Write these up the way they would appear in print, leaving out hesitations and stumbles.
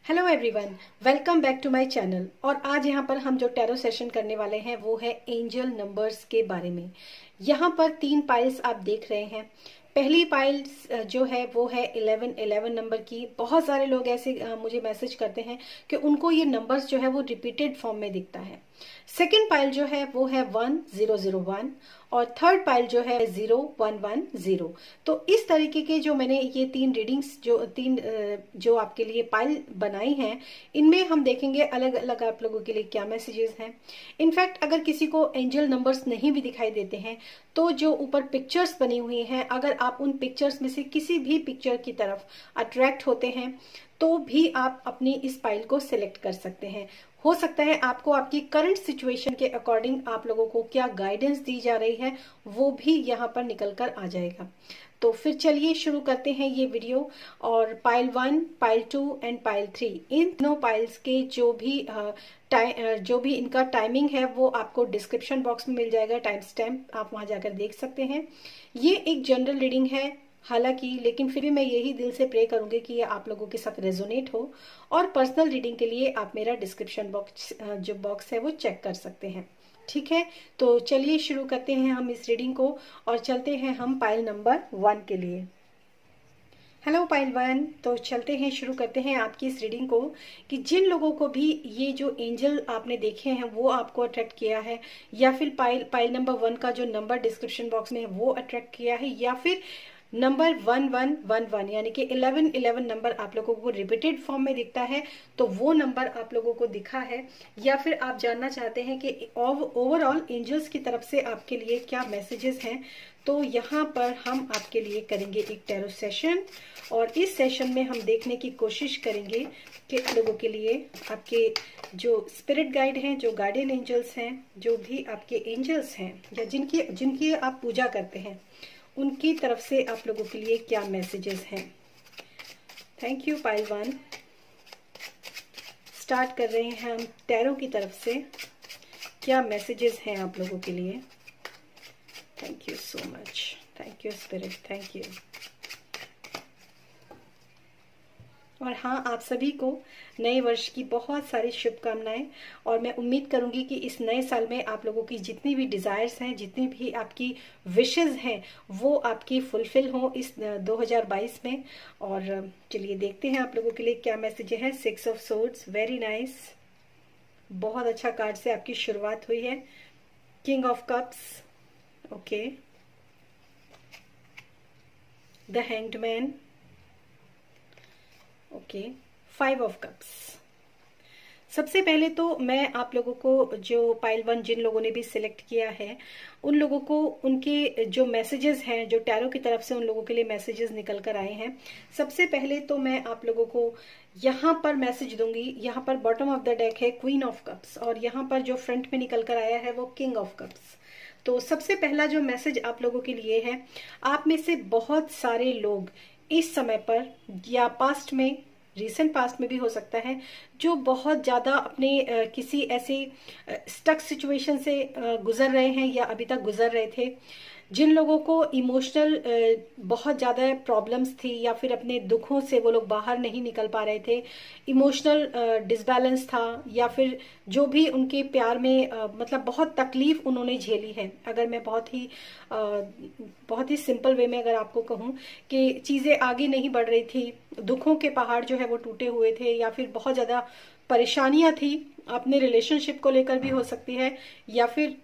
Hello everyone, welcome back to my channel. और आज यहाँ पर हम जो टैरो सेशन करने वाले हैं वो है एंजल नंबर्स के बारे में। यहाँ पर 3 पाइल्स आप देख रहे हैं। पहली पाइल्स जो है वो है 11 नंबर की। बहुत सारे लोग ऐसे मुझे मैसेज करते हैं कि उनको ये नंबर्स जो है वो रिपीटेड फॉर्म में दिखता है। सेकेंड पाइल जो है वो है 1001 और थर्ड पाइल जो है 0110। तो इस तरीके के जो मैंने ये 3 रीडिंग्स जो आपके लिए पाइल बनाई हैं, इनमें हम देखेंगे अलग अलग आप लोगों के लिए क्या मैसेजेस हैं। इनफैक्ट अगर किसी को एंजल नंबर्स नहीं भी दिखाई देते हैं तो जो ऊपर पिक्चर्स बनी हुई हैं, अगर आप उन पिक्चर्स में से किसी भी पिक्चर की तरफ अट्रैक्ट होते हैं तो भी आप अपनी इस पाइल को सिलेक्ट कर सकते हैं। हो सकता है आपको आपकी करंट सिचुएशन के अकॉर्डिंग आप लोगों को क्या गाइडेंस दी जा रही है वो भी यहाँ पर निकल कर आ जाएगा। तो फिर चलिए शुरू करते हैं ये वीडियो। और पाइल 1, पाइल 2 एंड पाइल 3, इन तीनों पाइल्स के जो भी इनका टाइमिंग है वो आपको डिस्क्रिप्शन बॉक्स में मिल जाएगा। टाइम स्टैम्प आप वहां जाकर देख सकते हैं। ये एक जनरल रीडिंग है हालांकि, लेकिन फिर भी मैं यही दिल से प्रे करूंगी कि ये आप लोगों के साथ रेजोनेट हो। और पर्सनल रीडिंग के लिए आप मेरा डिस्क्रिप्शन बॉक्स है वो चेक कर सकते हैं। ठीक है, तो चलिए शुरू करते हैं हम इस रीडिंग को और चलते हैं हम पाइल नंबर 1 के लिए। हेलो पाइल 1, तो चलते हैं शुरू करते हैं आपकी इस रीडिंग को कि जिन लोगों को भी ये जो एंजल आपने देखे हैं वो आपको अट्रैक्ट किया है, या फिर पाइल नंबर 1 का जो नंबर डिस्क्रिप्शन बॉक्स में है वो अट्रैक्ट किया है, या फिर नंबर 1111 यानी कि 11 नंबर आप लोगों को रिपीटेड फॉर्म में दिखता है तो वो नंबर आप लोगों को दिखा है, या फिर आप जानना चाहते हैं कि ओवरऑल एंजल्स की तरफ से आपके लिए क्या मैसेजेस हैं, तो यहाँ पर हम आपके लिए करेंगे एक टैरो सेशन। और इस सेशन में हम देखने की कोशिश करेंगे कि आप लोगों के लिए आपके जो स्पिरिट गाइड हैं, जो गार्डियन एंजल्स हैं, जो भी आपके एंजल्स हैं या जिनकी आप पूजा करते हैं, उनकी तरफ से आप लोगों के लिए क्या मैसेजेस हैं। Thank you pile 1। स्टार्ट कर रहे हैं हम टैरो की तरफ से, क्या मैसेजेस हैं आप लोगों के लिए। Thank you so much, thank you spirit, thank you. और हाँ, आप सभी को नए वर्ष की बहुत सारी शुभकामनाएं। और मैं उम्मीद करूंगी कि इस नए साल में आप लोगों की जितनी भी डिजायर्स हैं, जितनी भी आपकी विशेस हैं, वो आपकी फुलफिल हो इस 2022 में। और चलिए देखते हैं आप लोगों के लिए क्या मैसेज है। 6 ऑफ सोर्ड्स, वेरी नाइस, बहुत अच्छा कार्ड से आपकी शुरुआत हुई है। King of cups, okay, the hanged man, okay, 5 of cups. सबसे पहले तो मैं आप लोगों को, जो पाइल 1 जिन लोगों ने भी सिलेक्ट किया है, उन लोगों को उनके जो मैसेजेस हैं, जो टैरो की तरफ से उन लोगों के लिए मैसेजेस निकल कर आए हैं। सबसे पहले तो मैं आप लोगों को यहाँ पर मैसेज दूंगी। यहाँ पर बॉटम ऑफ द डेक है क्वीन ऑफ कप्स और यहाँ पर जो फ्रंट में निकल कर आया है वो किंग ऑफ कप्स। तो सबसे पहला जो मैसेज आप लोगों के लिए है, आप में से बहुत सारे लोग इस समय पर या पास्ट में, रिसेंट पास्ट में भी हो सकता है, जो बहुत ज्यादा अपने किसी ऐसी स्टक सिचुएशन से गुजर रहे हैं या अभी तक गुजर रहे थे। जिन लोगों को इमोशनल बहुत ज्यादा प्रॉब्लम्स थी या फिर अपने दुखों से वो लोग बाहर नहीं निकल पा रहे थे, इमोशनल डिसबैलेंस था, या फिर जो भी उनके प्यार में मतलब बहुत तकलीफ उन्होंने झेली है। अगर मैं बहुत ही सिंपल वे में अगर आपको कहूँ कि चीजें आगे नहीं बढ़ रही थी, दुखों के पहाड़ जो है वो टूटे हुए थे, या फिर बहुत ज्यादा परेशानियां थी, अपने रिलेशनशिप को लेकर भी हो सकती है, या फिर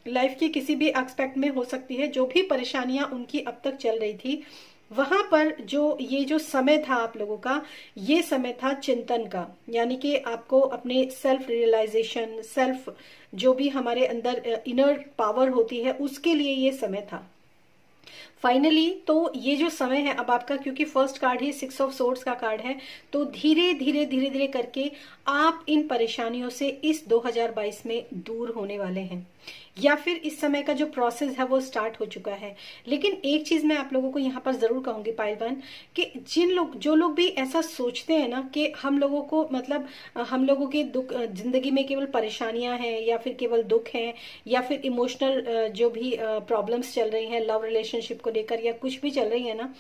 लाइफ के किसी भी एस्पेक्ट में हो सकती है, जो भी परेशानियां उनकी अब तक चल रही थी, वहां पर ये जो समय था आप लोगों का, ये समय था चिंतन का। यानी कि आपको अपने सेल्फ रियलाइजेशन, सेल्फ जो भी हमारे अंदर इनर पावर होती है, उसके लिए ये समय था फाइनली। तो ये जो समय है अब आपका, क्योंकि first card he 6 of swords का कार्ड है, तो धीरे धीरे करके आप इन परेशानियों से इस 2022 में दूर होने वाले हैं, या फिर इस समय का जो प्रोसेस है वो स्टार्ट हो चुका है। लेकिन एक चीज मैं आप लोगों को यहाँ पर जरूर कहूंगी पाइल 1, कि जो लोग भी ऐसा सोचते हैं ना कि हम लोगों को, मतलब हम लोगों के दुख, जिंदगी में केवल परेशानियां हैं या फिर केवल दुख हैं, या फिर इमोशनल जो भी प्रॉब्लम्स चल रही हैं लव रिलेशनशिप को लेकर या कुछ भी चल रही है ना,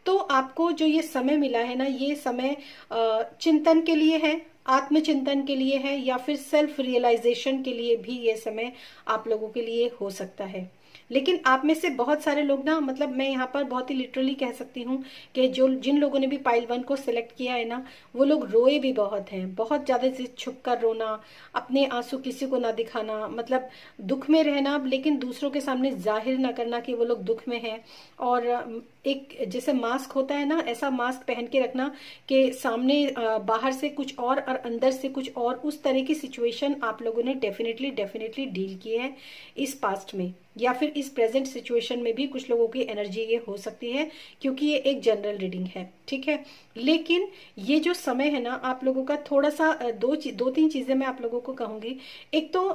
तो आपको जो ये समय मिला है ना, ये समय चिंतन के लिए है, आत्मचिंतन के लिए है, या फिर सेल्फ रियलाइजेशन के लिए भी ये समय आप लोगों के लिए हो सकता है। लेकिन आप में से बहुत सारे लोग ना, मतलब मैं यहाँ पर बहुत ही लिटरली कह सकती हूँ कि जिन लोगों ने भी पाइल 1 को सिलेक्ट किया है ना, वो लोग रोए भी बहुत हैं, बहुत ज्यादा छुप कर रोना, अपने आंसू किसी को ना दिखाना, मतलब दुख में रहना लेकिन दूसरों के सामने जाहिर ना करना कि वो लोग दुख में हैं। और एक जैसे मास्क होता है ना, ऐसा मास्क पहन के रखना कि सामने बाहर से कुछ और अंदर से कुछ और, उस तरह की सिचुएशन आप लोगों ने डेफिनेटली डील की है इस पास्ट में, या फिर इस प्रेजेंट सिचुएशन में भी कुछ लोगों की एनर्जी ये हो सकती है, क्योंकि ये एक जनरल रीडिंग है, ठीक है। लेकिन ये जो समय है ना आप लोगों का, थोड़ा सा दो तीन चीजें मैं आप लोगों को कहूंगी। एक तो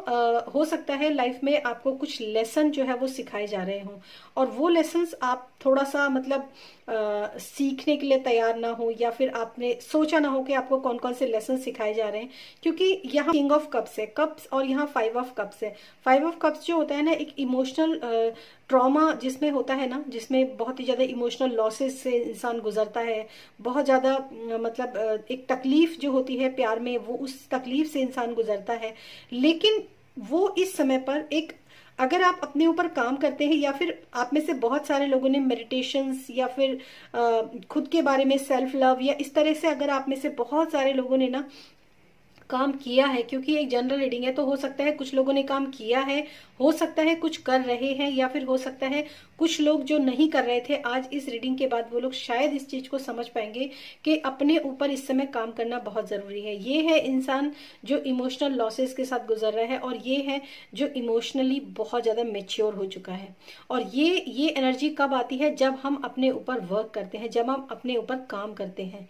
हो सकता है लाइफ में आपको कुछ लेसन जो है वो सिखाए जा रहे हों, और वो लेसन्स आप थोड़ा सा मतलब सीखने के लिए तैयार ना हो, या फिर आपने सोचा ना हो कि आपको कौन कौन से लेसन सिखाए जा रहे हैं। क्योंकि यहाँ किंग ऑफ कप्स है, कप्स, और यहाँ 5 ऑफ कप्स है। 5 ऑफ कप्स जो होता है ना, एक इमोशनल ट्रॉमा जिसमें होता है ना, जिसमें बहुत ही ज्यादा इमोशनल लॉसेस से इंसान गुजरता है, बहुत ज्यादा मतलब एक तकलीफ जो होती है प्यार में, वो उस तकलीफ से इंसान गुजरता है। लेकिन वो इस समय पर एक, अगर आप अपने ऊपर काम करते हैं, या फिर आप में से बहुत सारे लोगों ने मेडिटेशंस, या फिर खुद के बारे में सेल्फ लव, या इस तरह से अगर आप में से बहुत सारे लोगों ने ना काम किया है, क्योंकि एक जनरल रीडिंग है, तो हो सकता है कुछ लोगों ने काम किया है, हो सकता है कुछ कर रहे हैं, या फिर हो सकता है कुछ लोग जो नहीं कर रहे थे, आज इस रीडिंग के बाद वो लोग शायद इस चीज को समझ पाएंगे कि अपने ऊपर इस समय काम करना बहुत जरूरी है। ये है इंसान जो इमोशनल लॉसेस के साथ गुजर रहा है, और ये है जो इमोशनली बहुत ज्यादा मेच्योर हो चुका है। और ये एनर्जी कब आती है? जब हम अपने ऊपर वर्क करते हैं, जब हम अपने ऊपर काम करते हैं।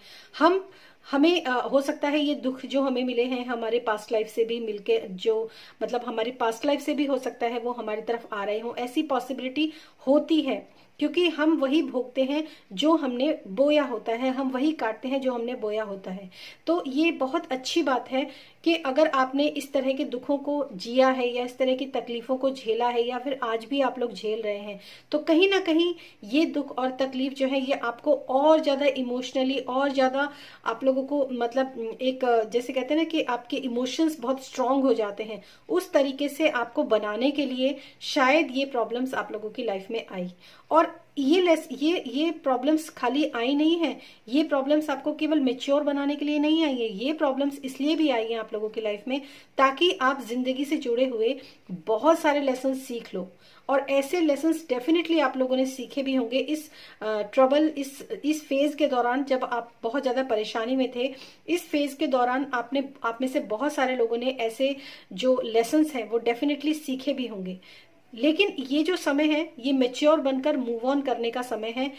हमें हो सकता है ये दुख जो हमें मिले हैं हमारे पास्ट लाइफ से भी मिलके, जो मतलब हमारे पास्ट लाइफ से भी हो सकता है वो हमारी तरफ आ रहे हो, ऐसी पॉसिबिलिटी होती है, क्योंकि हम वही भोगते हैं जो हमने बोया होता है, हम वही काटते हैं जो हमने बोया होता है। तो ये बहुत अच्छी बात है कि अगर आपने इस तरह के दुखों को जिया है, या इस तरह की तकलीफों को झेला है, या फिर आज भी आप लोग झेल रहे हैं, तो कहीं ना कहीं ये दुख और तकलीफ जो है ये आपको और ज्यादा इमोशनली, और ज्यादा आप लोगों को मतलब एक जैसे कहते हैं ना कि आपके इमोशंस बहुत स्ट्रांग हो जाते हैं, उस तरीके से आपको बनाने के लिए शायद ये प्रॉब्लम्स आप लोगों की लाइफ में आई। और ये प्रॉब्लम्स खाली आई नहीं है, ये प्रॉब्लम्स आपको केवल मेच्योर बनाने के लिए नहीं आई है, ये प्रॉब्लम्स इसलिए भी आई हैं आप लोगों की लाइफ में ताकि आप जिंदगी से जुड़े हुए बहुत सारे लेसन सीख लो। और ऐसे लेसन्स डेफिनेटली आप लोगों ने सीखे भी होंगे इस ट्रबल, इस फेज के दौरान, जब आप बहुत ज्यादा परेशानी में थे। इस फेज के दौरान आप में से बहुत सारे लोगों ने ऐसे जो लेसन्स हैं वो डेफिनेटली सीखे भी होंगे। लेकिन ये जो समय है ये मेच्योर बनकर मूव ऑन करने का समय है,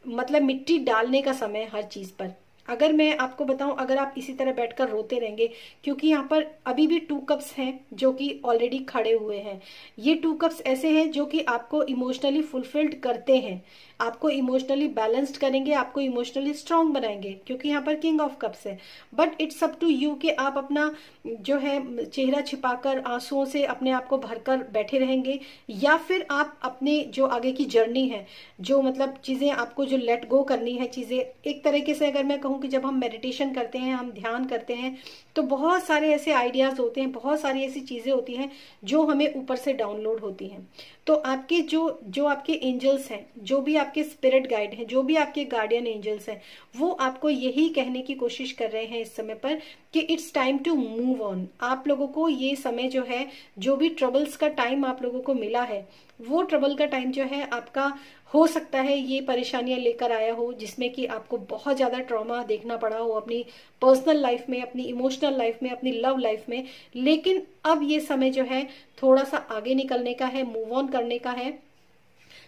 मतलब मिट्टी डालने का समय है हर चीज पर। अगर मैं आपको बताऊं, अगर आप इसी तरह बैठकर रोते रहेंगे, क्योंकि यहाँ पर अभी भी 2 कप्स हैं जो कि ऑलरेडी खड़े हुए हैं। ये 2 कप्स ऐसे हैं जो कि आपको इमोशनली फुलफिल्ड करते हैं, आपको इमोशनली बैलेंस्ड करेंगे, आपको इमोशनली स्ट्रांग बनाएंगे, क्योंकि यहाँ पर किंग ऑफ कप्स है। But it's up to you कि आप अपना जो है चेहरा छिपाकर आंसुओं से अपने आप को भरकर बैठे रहेंगे, या फिर आप अपने जो आगे की जर्नी है, जो मतलब चीजें आपको जो लेट गो करनी है चीजें, एक तरीके से अगर मैं कहूँ कि जब हम मेडिटेशन करते हैं, हम ध्यान करते हैं, तो बहुत सारे ऐसे आइडियाज होते हैं, बहुत सारी ऐसी चीजें होती हैं जो हमें ऊपर से डाउनलोड होती हैं। तो आपके जो आपके एंजल्स हैं, जो भी आपके स्पिरिट गाइड हैं, जो भी आपके गार्डियन एंजल्स हैं, वो आपको यही कहने की कोशिश कर रहे हैं इस समय पर कि it's time to move on. आप लोगों को ये समय जो है, जो भी ट्रबल्स का टाइम आप लोगों को मिला है, वो ट्रबल का टाइम जो है आपका, हो सकता है ये परेशानियां लेकर आया हो जिसमें कि आपको बहुत ज्यादा ट्रॉमा देखना पड़ा हो अपनी पर्सनल लाइफ में, अपनी इमोशनल लाइफ में, अपनी लव लाइफ में। लेकिन अब ये समय जो है थोड़ा सा आगे निकलने का है, मूव ऑन करने का है।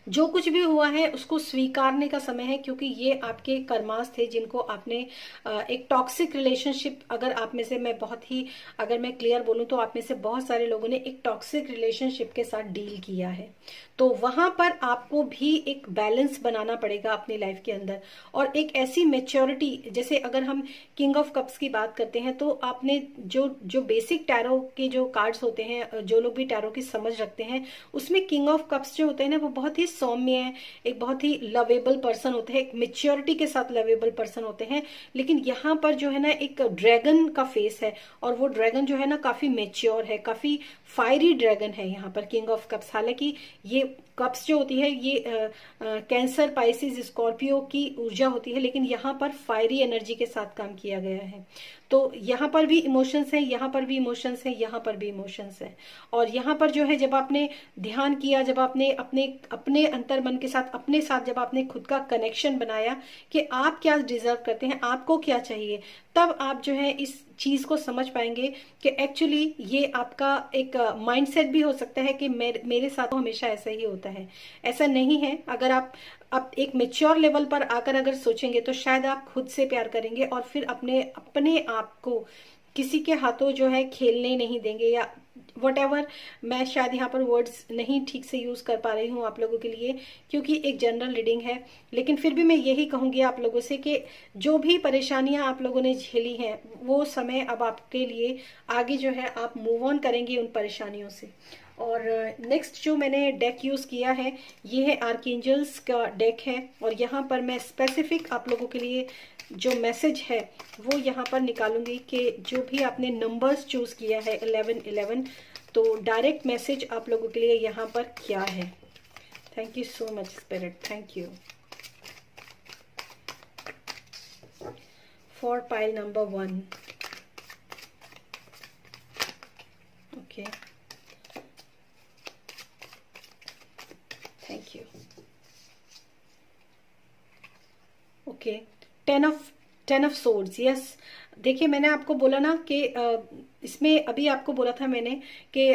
जो कुछ भी हुआ है उसको स्वीकारने का समय है, क्योंकि ये आपके कर्मास थे जिनको आपने एक टॉक्सिक रिलेशनशिप, अगर आप में से मैं बहुत ही अगर मैं क्लियर बोलूं तो आप में से बहुत सारे लोगों ने एक टॉक्सिक रिलेशनशिप के साथ डील किया है। तो वहां पर आपको भी एक बैलेंस बनाना पड़ेगा अपनी लाइफ के अंदर, और एक ऐसी मेच्योरिटी, जैसे अगर हम किंग ऑफ कप्स की बात करते हैं तो आपने जो बेसिक टैरो के जो कार्ड्स होते हैं, जो लोग भी टैरो की समझ रखते हैं, उसमें किंग ऑफ कप्स जो होते हैं ना वो बहुत ही सौम्य, एक बहुत ही लवेबल पर्सन होते हैं, एक मेच्योरिटी के साथ लवेबल पर्सन होते हैं। लेकिन यहाँ पर जो है ना एक ड्रैगन का फेस है, और वो ड्रैगन जो है ना काफी मेच्योर है, काफी फायरी ड्रैगन है यहाँ पर, किंग ऑफ कप्स। हालांकि ये कप्स जो होती है ये कैंसर, पाइसिस, स्कॉर्पियो की ऊर्जा होती है, लेकिन यहाँ पर फायरी एनर्जी के साथ काम किया गया है। तो यहाँ पर भी इमोशंस हैं, यहाँ पर भी इमोशंस हैं, यहाँ पर भी इमोशंस हैं। और यहाँ पर जो है जब आपने ध्यान किया, जब आपने अपने अपने अंतर मन के साथ, अपने साथ जब आपने खुद का कनेक्शन बनाया कि आप क्या डिजर्व करते हैं, आपको क्या चाहिए, तब आप जो है इस चीज को समझ पाएंगे कि एक्चुअली ये आपका एक माइंडसेट भी हो सकता है कि मेरे साथ तो हमेशा ऐसा ही होता है। ऐसा नहीं है। अगर आप एक मेच्योर लेवल पर आकर अगर सोचेंगे तो शायद आप खुद से प्यार करेंगे और फिर अपने आप को किसी के हाथों जो है खेलने नहीं देंगे, या वटेवर। मैं शायद यहाँ पर वर्ड्स नहीं ठीक से यूज कर पा रही हूँ आप लोगों के लिए, क्योंकि एक जनरल रीडिंग है। लेकिन फिर भी मैं यही कहूंगी आप लोगों से कि जो भी परेशानियां आप लोगों ने झेली हैं, वो समय अब आपके लिए आगे जो है आप मूव ऑन करेंगे उन परेशानियों से। और नेक्स्ट जो मैंने डेक यूज किया है ये है आर्कएंजल्स का डेक है, और यहाँ पर मैं स्पेसिफिक आप लोगों के लिए जो मैसेज है वो यहाँ पर निकालूंगी कि जो भी आपने नंबर्स चूज किया है 1111, तो डायरेक्ट मैसेज आप लोगों के लिए यहाँ पर क्या है। Thank you so much spirit, thank you for pile number 1। Okay, thank you. Okay, ten of swords. Yes, देखिए मैंने आपको बोला ना कि इसमें अभी आपको बोला था मैंने कि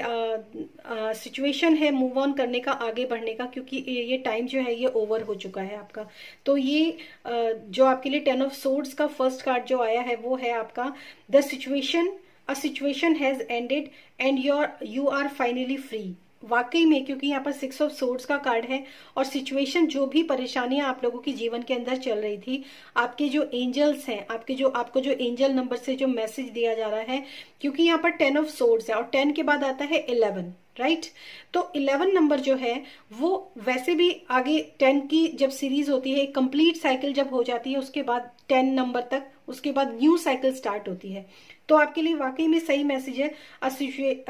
सिचुएशन है मूव ऑन करने का, आगे बढ़ने का, क्योंकि ये टाइम जो है ये ओवर हो चुका है आपका। तो ये जो आपके लिए 10 ऑफ सोर्ड्स का फर्स्ट कार्ड जो आया है वो है आपका the situation, a situation has ended and you are finally free. वाकई में, क्योंकि यहाँ पर 6 ऑफ सोर्ड्स का कार्ड है, और सिचुएशन जो भी परेशानियां आप लोगों की जीवन के अंदर चल रही थी, आपके जो एंजल्स हैं, आपको जो एंजल नंबर से जो मैसेज दिया जा रहा है, क्योंकि यहाँ पर 10 ऑफ सोर्ड्स है और 10 के बाद आता है 11, राइट। तो 11 नंबर जो है वो वैसे भी आगे 10 की जब सीरीज होती है, कंप्लीट साइकिल जब हो जाती है, उसके बाद 10 नंबर तक, उसके बाद न्यू साइकिल स्टार्ट होती है। तो आपके लिए वाकई में सही मैसेज है, अ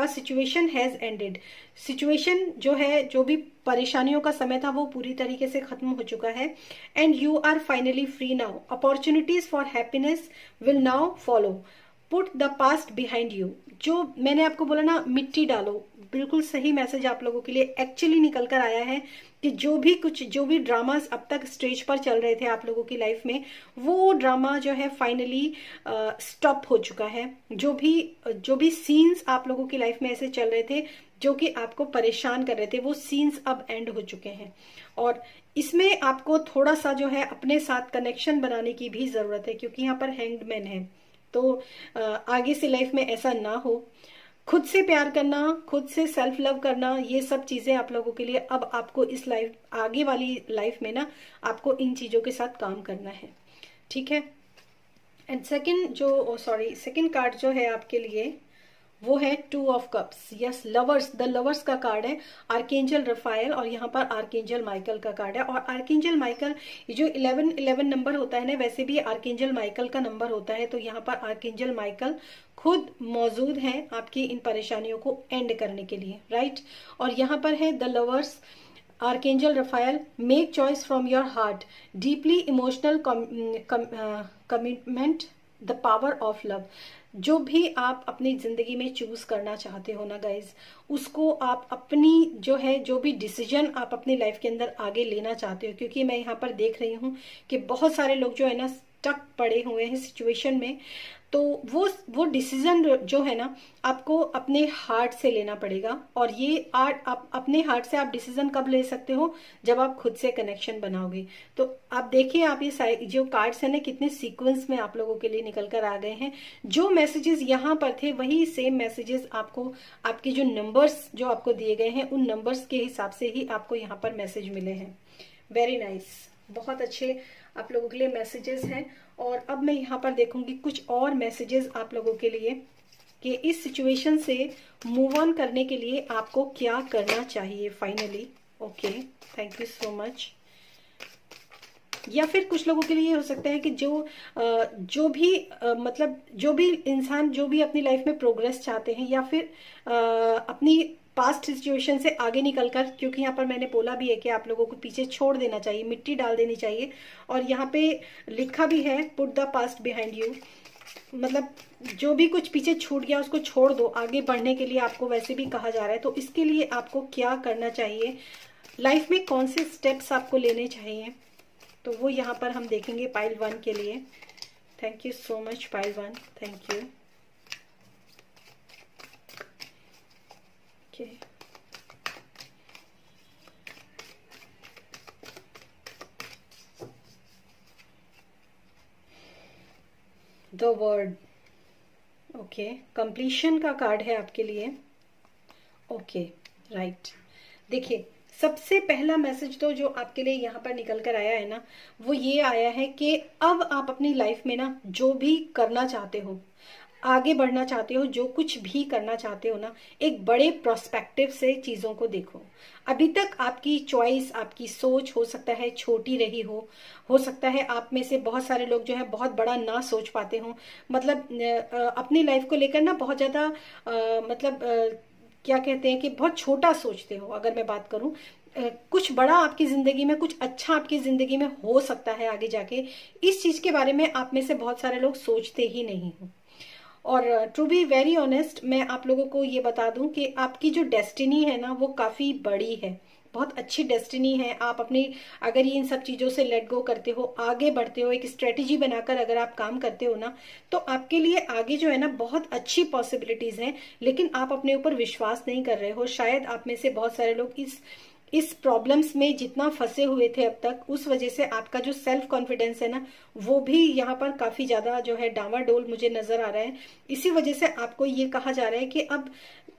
सिचुएशन हैज एंडेड। सिचुएशन जो है, जो भी परेशानियों का समय था वो पूरी तरीके से खत्म हो चुका है, and you are finally free now. Opportunities for happiness will now follow. Put the past behind you. जो मैंने आपको बोला ना, मिट्टी डालो, बिल्कुल सही मैसेज आप लोगों के लिए एक्चुअली निकल कर आया है कि जो भी ड्रामास अब तक स्टेज पर चल रहे थे आप लोगों की लाइफ में, वो ड्रामा जो है फाइनली स्टॉप हो चुका है। जो भी सीन्स आप लोगों की लाइफ में ऐसे चल रहे थे जो कि आपको परेशान कर रहे थे, वो सीन्स अब एंड हो चुके हैं। और इसमें आपको थोड़ा सा जो है अपने साथ कनेक्शन बनाने की भी जरूरत है, क्योंकि यहाँ पर हैंग्ड मैन है। तो आगे से लाइफ में ऐसा ना हो। खुद से प्यार करना, खुद से सेल्फ लव करना, ये सब चीजें आप लोगों के लिए अब आपको इस लाइफ, आगे वाली लाइफ में ना आपको इन चीजों के साथ काम करना है, ठीक है। एंड सेकंड कार्ड जो है आपके लिए वो है 2 of cups. Yes, lovers, the lovers का कार्ड है, आर्कएंजल रफाएल, और यहाँ पर आर्कएंजल माइकल का कार्ड है। और आर्कएंजल माइकल, ये जो 1111 नंबर होता है ना, वैसे भी आर्कएंजल माइकल का नंबर होता है। तो यहाँ पर आर्कएंजल माइकल खुद मौजूद हैं आपकी इन परेशानियों को एंड करने के लिए, राइट। और यहाँ पर है the lovers, archangel Raphael, make choice from your heart, deeply emotional commitment, the power of love. जो भी आप अपनी जिंदगी में चूज करना चाहते हो ना गाइज, उसको आप अपनी जो भी डिसीजन आप अपनी लाइफ के अंदर आगे लेना चाहते हो, क्योंकि मैं यहाँ पर देख रही हूँ कि बहुत सारे लोग जो है ना स्टक पड़े हुए हैं सिचुएशन में। तो वो डिसीजन जो है ना आपको अपने हार्ट से लेना पड़ेगा। और ये आप अपने हार्ट से आप डिसीजन कब ले सकते हो, जब आप खुद से कनेक्शन बनाओगे। तो आप देखिए, आप ये जो कार्ड्स है ना कितने सीक्वेंस में आप लोगों के लिए निकल कर आ गए हैं। जो मैसेजेस यहाँ पर थे वही सेम मैसेजेस आपको, आपके जो नंबर्स जो आपको दिए गए हैं उन नंबर्स के हिसाब से ही आपको यहाँ पर मैसेज मिले हैं। वेरी नाइस, बहुत अच्छे आप लोगों के लिए मैसेजेस हैं। और अब मैं यहाँ पर देखूंगी कुछ और मैसेजेस आप लोगों के लिए कि इस सिचुएशन से मूव ऑन करने के लिए आपको क्या करना चाहिए finally. Okay, thank you so much. या फिर कुछ लोगों के लिए ये हो सकता है कि जो भी मतलब जो भी इंसान जो भी अपनी लाइफ में प्रोग्रेस चाहते हैं, या फिर अपनी पास्ट सिचुएशन से आगे निकलकर, क्योंकि यहाँ पर मैंने बोला भी है कि आप लोगों को पीछे छोड़ देना चाहिए, मिट्टी डाल देनी चाहिए, और यहाँ पे लिखा भी है put the past behind you, मतलब जो भी कुछ पीछे छूट गया उसको छोड़ दो, आगे बढ़ने के लिए आपको वैसे भी कहा जा रहा है। तो इसके लिए आपको क्या करना चाहिए, लाइफ में कौन से स्टेप्स आपको लेने चाहिए, तो वो यहाँ पर हम देखेंगे पाइल 1 के लिए। Thank you so much pile 1, thank you. Okay, the word, okay, completion का कार्ड है आपके लिए। Okay, right. देखिए, सबसे पहला मैसेज तो जो आपके लिए यहाँ पर निकल कर आया है ना, वो ये आया है कि अब आप अपनी लाइफ में ना जो भी करना चाहते हो, आगे बढ़ना चाहते हो, जो कुछ भी करना चाहते हो ना, एक बड़े प्रोस्पेक्टिव से चीजों को देखो। अभी तक आपकी चॉइस, आपकी सोच हो सकता है छोटी रही हो सकता है आप में से बहुत सारे लोग जो है बहुत बड़ा ना सोच पाते हो, मतलब अपनी लाइफ को लेकर ना बहुत ज्यादा मतलब क्या कहते हैं कि बहुत छोटा सोचते हो। अगर मैं बात करूं, कुछ बड़ा आपकी जिंदगी में, कुछ अच्छा आपकी जिंदगी में हो सकता है आगे जाके, इस चीज के बारे में आप में से बहुत सारे लोग सोचते ही नहीं हो। और टू बी वेरी ऑनेस्ट, मैं आप लोगों को ये बता दूं कि आपकी जो डेस्टिनी है ना, वो काफी बड़ी है, बहुत अच्छी डेस्टिनी है। आप अपनी, अगर ये इन सब चीजों से लेट गो करते हो, आगे बढ़ते हो, एक स्ट्रेटेजी बनाकर अगर आप काम करते हो ना, तो आपके लिए आगे जो है ना बहुत अच्छी पॉसिबिलिटीज हैं। लेकिन आप अपने ऊपर विश्वास नहीं कर रहे हो। शायद आप में से बहुत सारे लोग इस प्रॉब्लम्स में जितना फंसे हुए थे अब तक, उस वजह से आपका जो सेल्फ कॉन्फिडेंस है ना, वो भी यहाँ पर काफी ज्यादा जो है डामाडोल मुझे नजर आ रहा है। इसी वजह से आपको ये कहा जा रहा है कि अब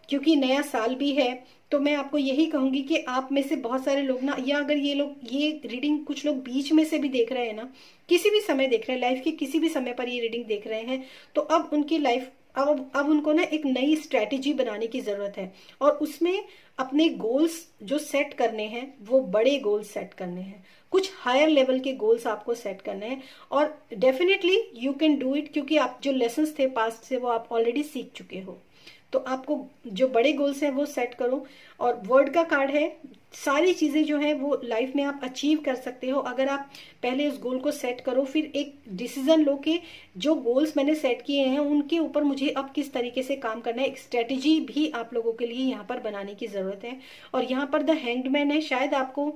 क्योंकि नया साल भी है, तो मैं आपको यही कहूंगी कि आप में से बहुत सारे लोग ना, या अगर ये रीडिंग कुछ लोग बीच में से भी देख रहे हैं ना, किसी भी समय देख रहे हैं, लाइफ के किसी भी समय पर ये रीडिंग देख रहे हैं, तो अब उनकी लाइफ, अब उनको ना एक नई स्ट्रेटेजी बनाने की जरूरत है, और उसमें अपने गोल्स जो सेट करने हैं, वो बड़े गोल्स सेट करने हैं, कुछ हायर लेवल के गोल्स आपको सेट करने हैं। और definitely you can do it, क्योंकि आप जो लेसन्स थे पास्ट से, वो आप ऑलरेडी सीख चुके हो। तो आपको जो बड़े गोल्स हैं वो सेट करो। और वर्ड का कार्ड है, सारी चीजें जो है वो लाइफ में आप अचीव कर सकते हो अगर आप पहले उस गोल को सेट करो, फिर एक डिसीजन लो कि जो गोल्स मैंने सेट किए हैं उनके ऊपर मुझे अब किस तरीके से काम करना है। एक स्ट्रेटेजी भी आप लोगों के लिए यहाँ पर बनाने की जरूरत है। और यहाँ पर द हैंग्ड मैन है, शायद आपको,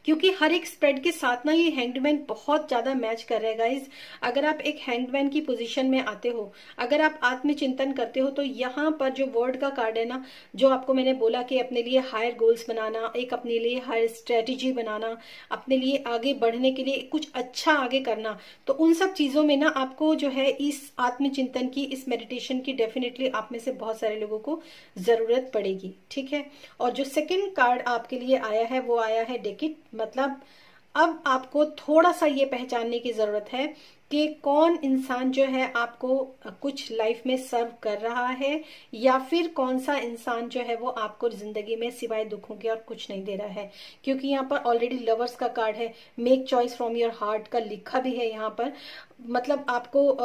क्योंकि हर एक स्प्रेड के साथ ना ये हैंगमैन बहुत ज्यादा मैच कर रहा है गाइज। अगर आप एक हैंगमैन की पोजीशन में आते हो, अगर आप आत्मचिंतन करते हो, तो यहाँ पर जो वर्ड का कार्ड है ना, जो आपको मैंने बोला कि अपने लिए हायर गोल्स बनाना, एक अपने लिए हायर स्ट्रेटेजी बनाना, अपने लिए आगे बढ़ने के लिए कुछ अच्छा आगे करना, तो उन सब चीजों में ना आपको जो है इस आत्मचिंतन की, इस मेडिटेशन की डेफिनेटली आप में से बहुत सारे लोगों को जरूरत पड़ेगी। ठीक है। और जो सेकेंड कार्ड आपके लिए आया है वो आया है डेकिट, मतलब अब आपको थोड़ा सा ये पहचानने की जरूरत है कि कौन इंसान जो है आपको कुछ लाइफ में सर्व कर रहा है, या फिर कौन सा इंसान जो है वो आपको जिंदगी में सिवाय दुखों के और कुछ नहीं दे रहा है। क्योंकि यहाँ पर ऑलरेडी लवर्स का कार्ड है, make choice from your heart का लिखा भी है यहाँ पर, मतलब आपको